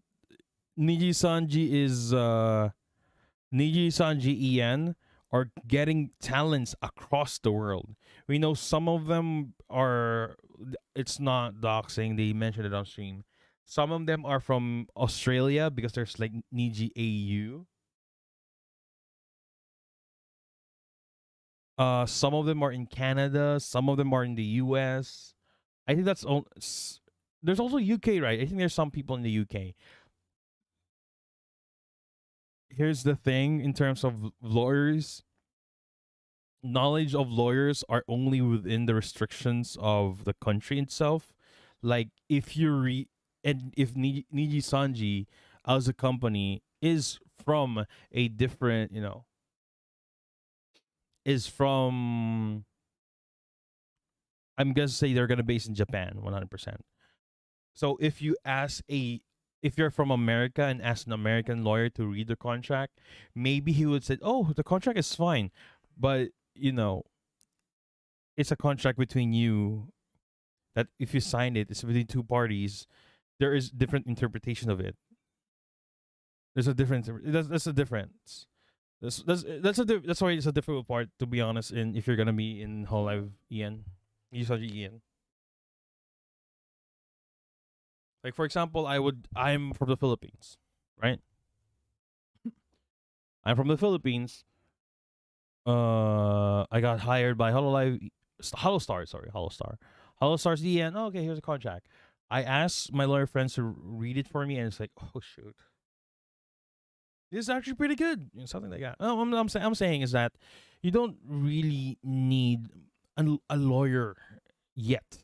Sanji is Niji Sanji En are getting talents across the world. We know some of them are. It's not doxing. They mentioned it on stream. Some of them are from Australia because there's like Niji AU. Some of them are in Canada. Some of them are in the US. I think that's all. There's also UK, right? I think there's some people in the UK. Here's the thing in terms of lawyers, knowledge of lawyers are only within the restrictions of the country itself. Like if you and if Niji Sanji as a company is from a different, is from, I'm gonna say they're gonna base in Japan 100%. So if you're from America and ask an American lawyer to read the contract, maybe he would say, "Oh, the contract is fine," but it's a contract between you that if you sign it, it's between two parties. There is different interpretation of it. There's a difference. That's a difference. That's why it's a difficult part, to be honest. In if you're gonna be in whole life, Ian, you saw Ian. Like for example, I'm from the Philippines, right? I'm from the Philippines. I got hired by Hololive, Holostar, sorry, Holostar. Holostar's the end. Oh, okay, here's a contract. I asked my lawyer friends to read it for me, and it's like, oh shoot, this is actually pretty good, something like that. No, I'm saying is that you don't really need a lawyer yet.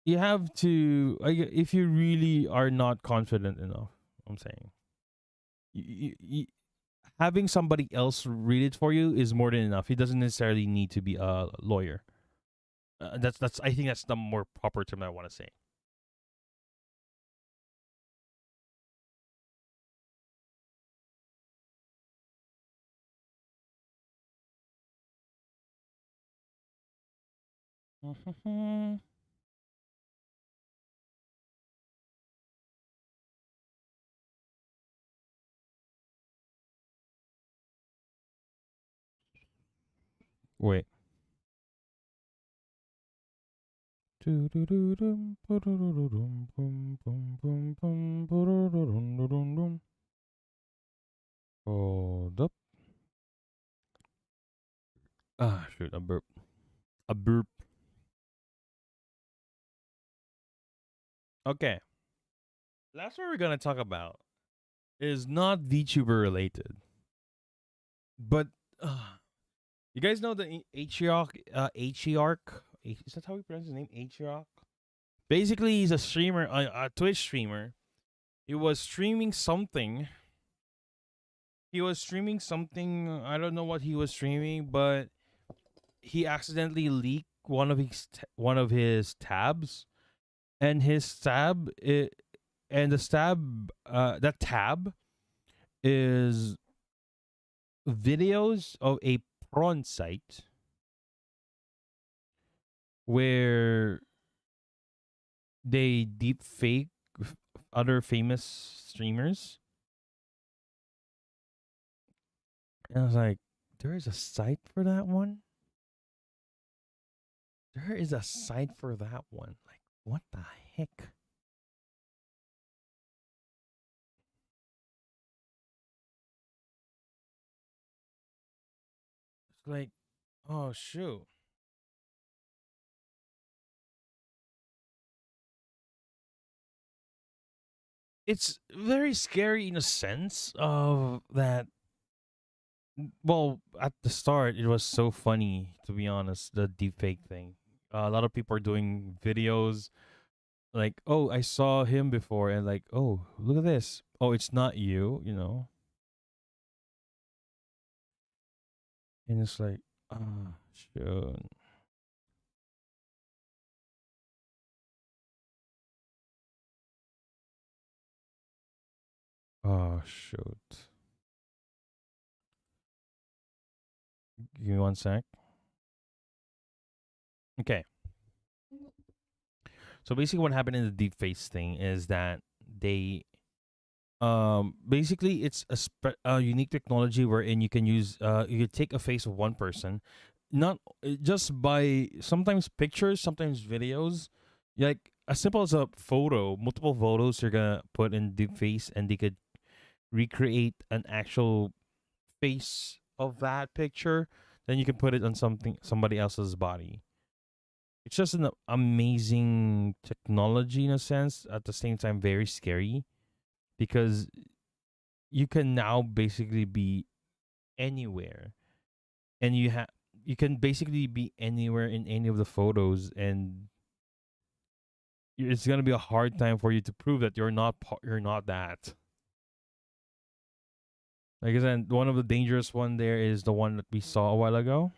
You have to, if you really are not confident enough. I'm saying, having somebody else read it for you is more than enough. He doesn't necessarily need to be a lawyer. That's I think that's the more proper term I want to say. Wait. Hold up. Ah, shoot, a burp. A burp. Okay. Last one we're gonna talk about is not VTuber related, but you guys know the Atriarch? Atriarch? Is that how we pronounce his name? Atriarch? Basically, he's a streamer, a Twitch streamer. He was streaming something. He was streaming something. I don't know what he was streaming, but he accidentally leaked one of his tabs, and and the that tab is videos of a prawn site where they deep fake other famous streamers. And I was like, there is a site for that one? There is a site for that one. Like, what the heck? It's like, oh shoot. It's very scary in a sense of that. Well, at the start, it was so funny, to be honest, the deepfake thing. A lot of people are doing videos like, oh, I saw him before, and like, oh, look at this. Oh, it's not you. And it's like, ah, shoot. Oh, shoot. Give me one sec. Okay. So basically, what happened in the deep face thing is that they basically it's a unique technology wherein you can use you can take a face of one person, not just by sometimes pictures, sometimes videos, like as simple as a photo, multiple photos you're gonna put in deep face, and they could recreate an actual face of that picture. Then you can put it on somebody else's body. It's just an amazing technology in a sense. At the same time, very scary because you can now basically be anywhere, and you can basically be anywhere in any of the photos, and it's gonna be a hard time for you to prove that you're not that. Like I said, one of the dangerous one there is the one that we saw a while ago.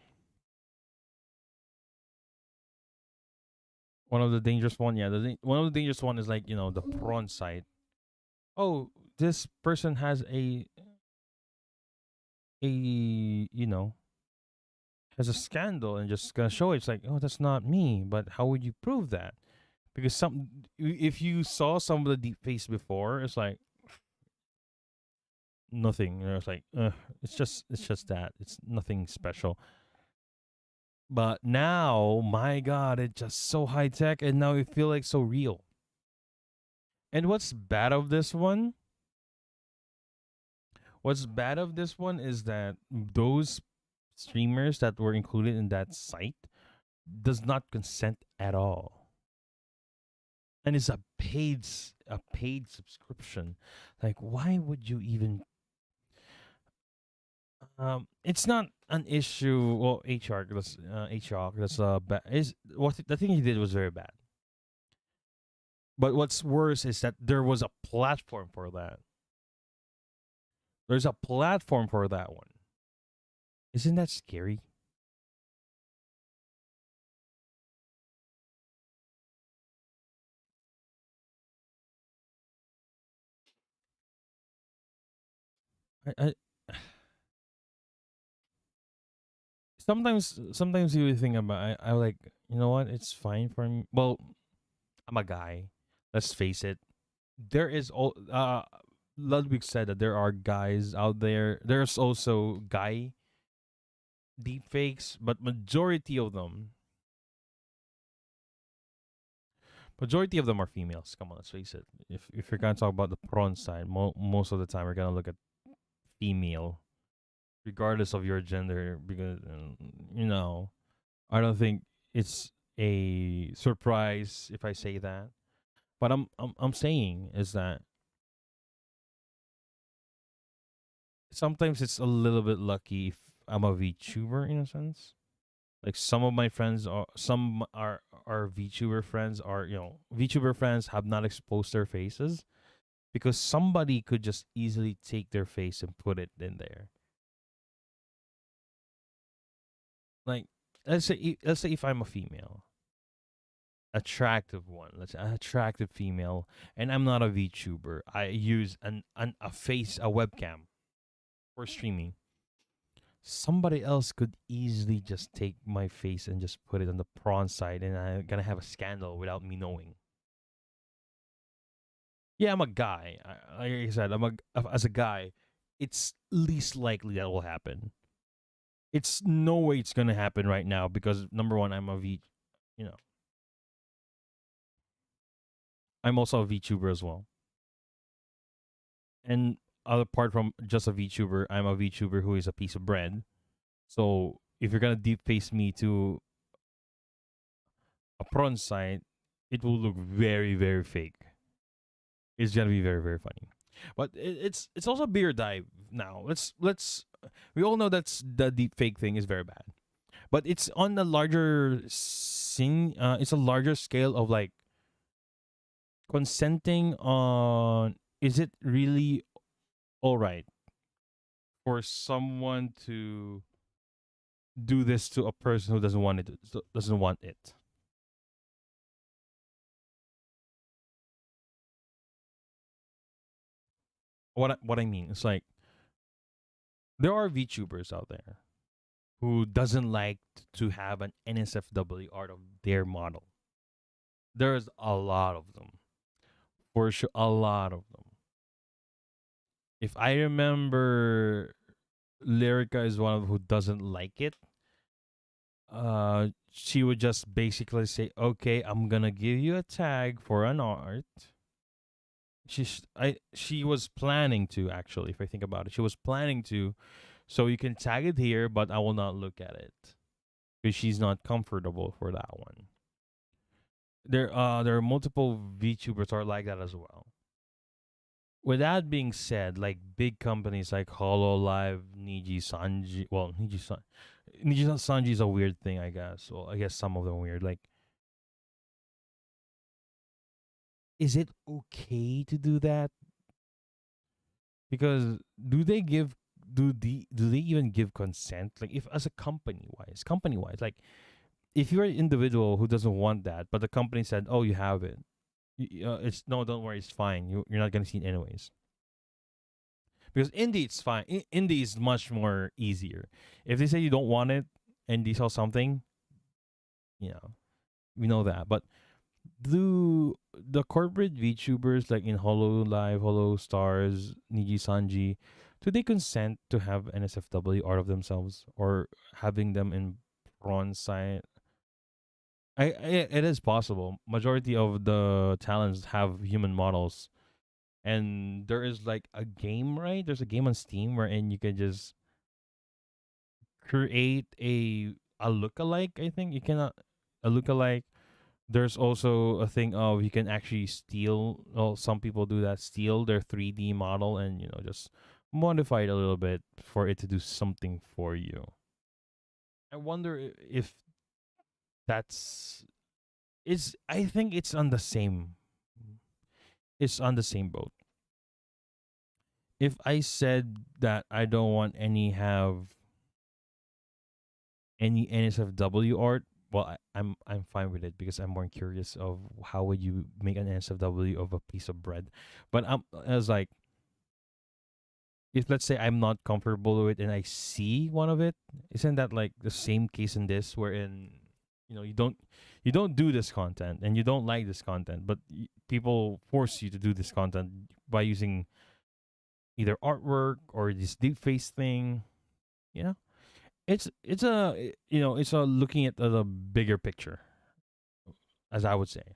One of the dangerous one, yeah. One of the dangerous one is like the prawn site. Oh, this person has a has a scandal and just gonna show it. It's like, oh, that's not me. But how would you prove that? Because if you saw some of the deep face before, it's like nothing. It's like, it's just that. It's nothing special. But now, my God, it's just so high tech, and now it feel like so real. And what's bad of this one? What's bad of this one is that those streamers that were included in that site does not consent at all, and it's a paid subscription. Like, why would you even? It's not an issue. Well, HR. That's bad. Is what the thing he did was very bad. But what's worse is that there was a platform for that. There's a platform for that one. Isn't that scary? I sometimes you would think about I like, you know what, it's fine for me. Well, I'm a guy. Let's face it. There is all Ludwig said that there are guys out there. There's also guy deepfakes, but majority of them are females. Come on, let's face it. If you're gonna talk about the prawn side, most of the time we're gonna look at female, regardless of your gender, because I don't think it's a surprise if I say that. But I'm saying is that sometimes it's a little bit lucky if I'm a VTuber in a sense. Like some of my friends are some are VTuber friends are VTuber friends have not exposed their faces because somebody could just easily take their face and put it in there. Like let's say if I'm a female, attractive one, let's say an attractive female, and I'm not a VTuber. I use a webcam for streaming. Somebody else could easily just take my face and just put it on the prawn side, and I'm gonna have a scandal without me knowing. Yeah, I'm a guy. Like I said, as a guy, it's least likely that will happen. It's no way it's gonna happen right now because number one, you know, I'm also a VTuber as well, and apart from just a VTuber, I'm a VTuber who is a piece of bread. So if you're gonna deep face me to a prawn site, it will look very very fake. It's gonna be very very funny, but it's also a bigger dive now. Let's we all know that's the deep fake thing is very bad, but it's on a larger scene. It's a larger scale of like consenting on, is it really all right for someone to do this to a person who doesn't want it. What I mean is like there are VTubers out there who doesn't like to have an NSFW art of their model. There's a lot of them, for sure, a lot of them. If I remember, Lyrica is one of who doesn't like it. She would just basically say, "Okay, I'm gonna give you a tag for an art." She was planning to, actually, if I think about it, she was planning to, so you can tag it here, but I will not look at it because she's not comfortable for that one. There are multiple VTubers are like that as well. With that being said, like big companies like Hololive, Niji Sanji, well, Niji Sanji is a weird thing, I guess. Well, I guess some of them are weird. Like is it okay to do that? Because do they even give consent? Like, if as a company wise, like, if you're an individual who doesn't want that, but the company said, "Oh, you have it," it's no, don't worry, it's fine. You're not gonna see it anyways. Because indie, it's fine. Indie is much more easier. If they say you don't want it and they sell something, you know, we know that. But do the corporate VTubers like in Hollow Live, Hollow Stars, Niji Sanji, do they consent to have NSFW art of themselves or having them in bronze side? It is possible. Majority of the talents have human models, and there is like a game, right? There's a game on Steam wherein you can just create a lookalike. I think you cannot a lookalike. There's also a thing of you can actually steal. Well, some people do that. Steal their 3D model and just modify it a little bit for it to do something for you. I wonder if that's it's. I think it's on the same. It's on the same boat. If I said that I don't want any NSFW art, well, I'm fine with it because I'm more curious of how would you make an NSFW of a piece of bread. But I was like, if let's say I'm not comfortable with it and I see one of it, isn't that like the same case in this, wherein you don't do this content and you don't like this content, but people force you to do this content by using either artwork or this deep face thing, you know? It's a looking at the bigger picture, as I would say.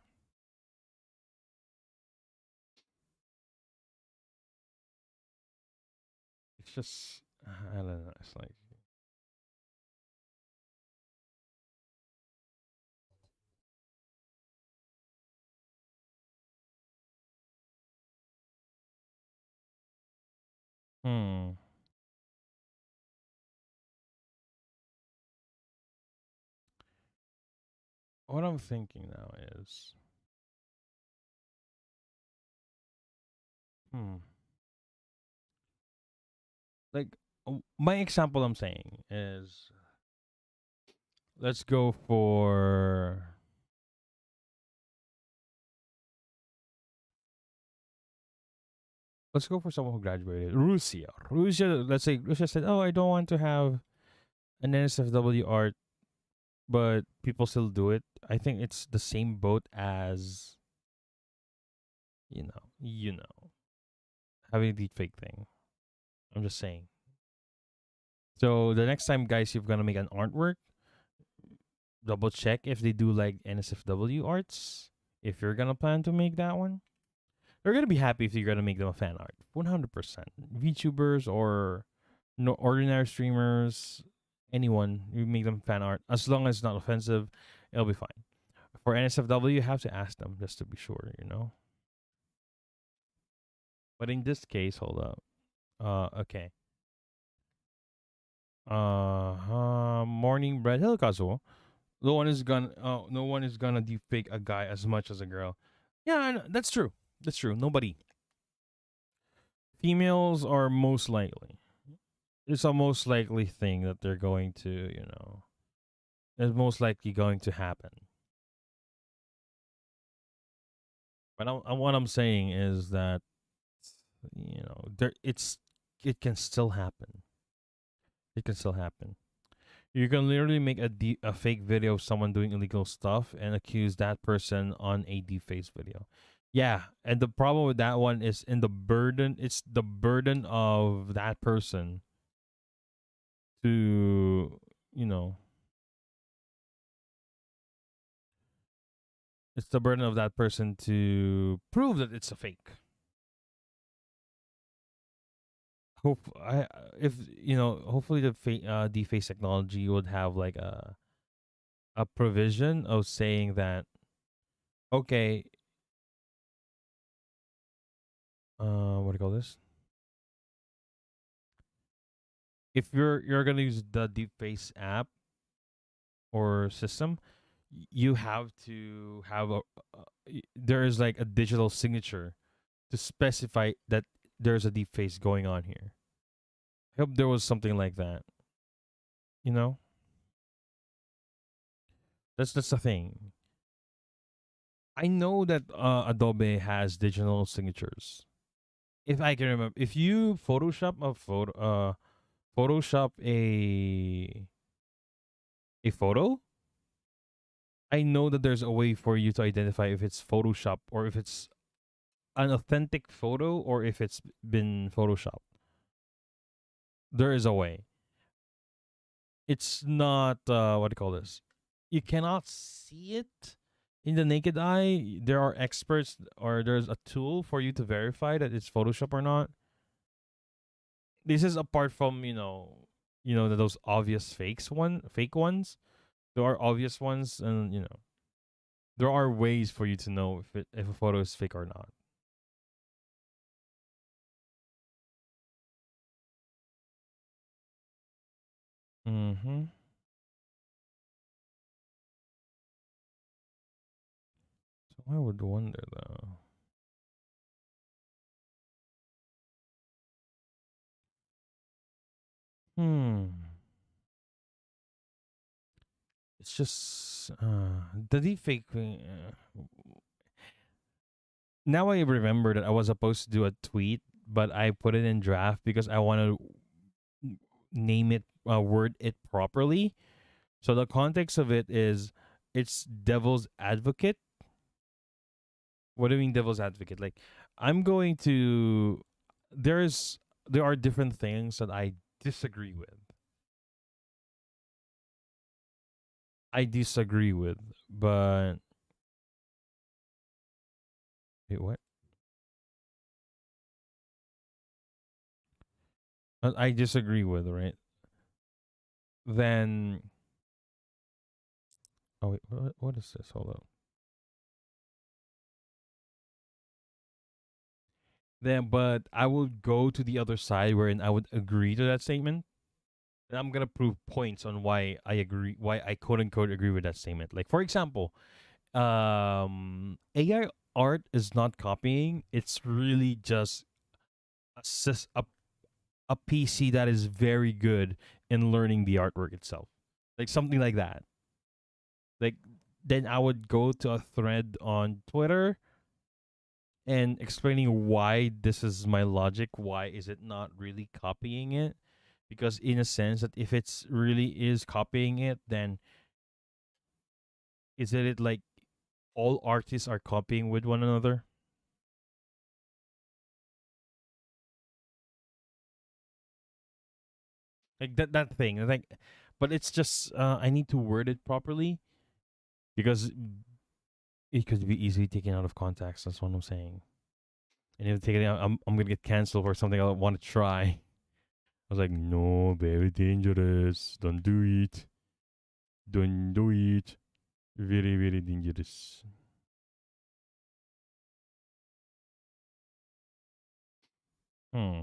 It's just I don't know. It's like hmm. What I'm thinking now is hmm. Like my example I'm saying is let's go for someone who graduated. Russia. Let's say Russia said, "Oh, I don't want to have an NSFW art, but people still do it." I think it's the same boat as having the fake thing. I'm just saying. So the next time, guys, you're gonna make an artwork, double check if they do like NSFW arts. If you're gonna plan to make that one, they're gonna be happy if you're gonna make them a fan art. 100%. VTubers or no ordinary streamers, anyone, you make them fan art as long as it's not offensive, it'll be fine. For NSFW, you have to ask them just to be sure. But in this case, hold up. Okay. Morning bread. Hello, Kazuo. No one is gonna deepfake a guy as much as a girl. Yeah, I know. That's true. That's true. Nobody. Females are most likely. It's a most likely thing that they're going to, it's most likely going to happen. But what I'm saying is that it can still happen. It can still happen. You can literally make a fake video of someone doing illegal stuff and accuse that person on a deface video. Yeah, and the problem with that one is in the burden. It's the burden of that person to, you know, it's the burden of that person to prove that it's a fake. If hopefully the deface technology would have like a provision of saying that okay, what do you call this? If you're gonna use the deep face app or system, you have to have there is like a digital signature to specify that there's a deep face going on here. I hope there was something like that. You know, that's the thing. I know that Adobe has digital signatures. If I can remember, if you Photoshop a photo, I know that there's a way for you to identify if it's Photoshop or if it's an authentic photo or if it's been Photoshopped. There is a way. It's not what do you call this? You cannot see it in the naked eye. There are experts or there's a tool for you to verify that it's Photoshop or not. This is apart from those obvious fake ones. There are obvious ones, and there are ways for you to know if a photo is fake or not. Mm-hmm. So I would wonder though. Hmm. It's just the deepfake thing. Now I remember that I was supposed to do a tweet, but I put it in draft because I want to name it, word it properly. So the context of it is, it's devil's advocate. What do you mean devil's advocate? Like, I'm going to there's there are different things that I disagree with. I disagree with, but wait, what? I disagree with, right? Then oh wait, what is this? Hold up. Then, but I would go to the other side wherein I would agree to that statement. And I'm gonna prove points on why I agree, why I quote unquote agree with that statement. Like for example, AI art is not copying. It's really just a, a PC that is very good in learning the artwork itself. Like something like that. Like then I would go to a thread on Twitter and explaining why this is my logic. Why is it not really copying it? Because in a sense that if it's really is copying it, then is it like all artists are copying with one another? Like that thing. Like, but it's just I need to word it properly because it could be easily taken out of context. That's what I'm saying. And if I take it out, I'm gonna get canceled for something I want to try. I was like, no, very dangerous. Don't do it. Don't do it. Very, very dangerous. Hmm.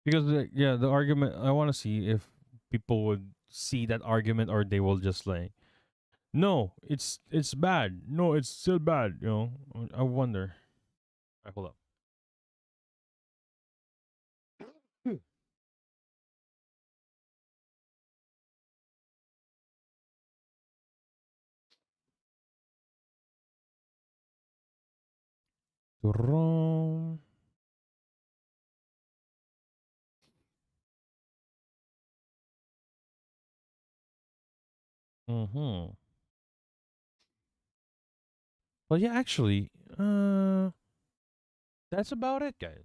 Because yeah, the argument I want to see if people would see that argument or they will just like, no, it's bad. No, it's still bad. I wonder. Alright, hold up. Mm-hmm. Well, yeah, actually, that's about it, guys.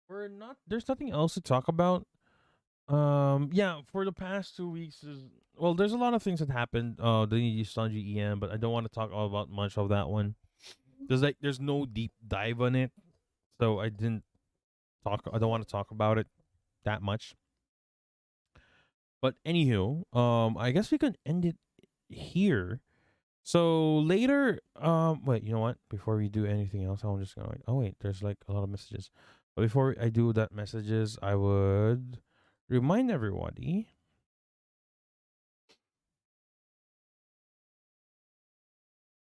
We're not. There's nothing else to talk about. Yeah, for the past 2 weeks is well, there's a lot of things that happened. The Sanji EM, but I don't want to talk all about much of that one. There's no deep dive on it, so I didn't talk. I don't want to talk about it that much. But anywho, I guess we can end it here. So later, wait, you know what? Before we do anything else, I'm just gonna like, oh wait, there's like a lot of messages. But before I do that messages, I would remind everybody.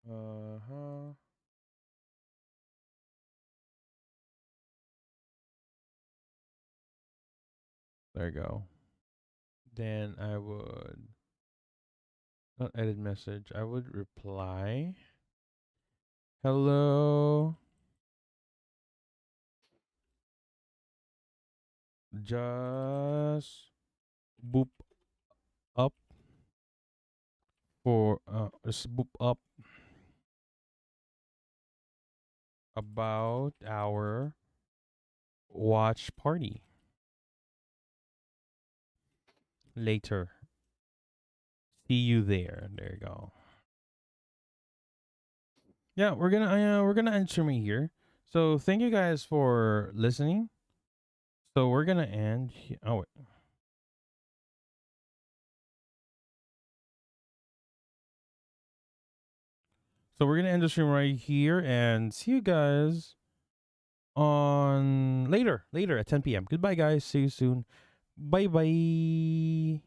Uh-huh. There you go. Then I would not edit message. I would reply. Hello. Just boop up for just boop up about our watch party later. See you there. There you go. Yeah, we're gonna end streaming here. So thank you guys for listening. So we're gonna end. Oh wait. So we're gonna end the stream right here and see you guys on later at 10 p.m. Goodbye, guys. See you soon. Bye bye.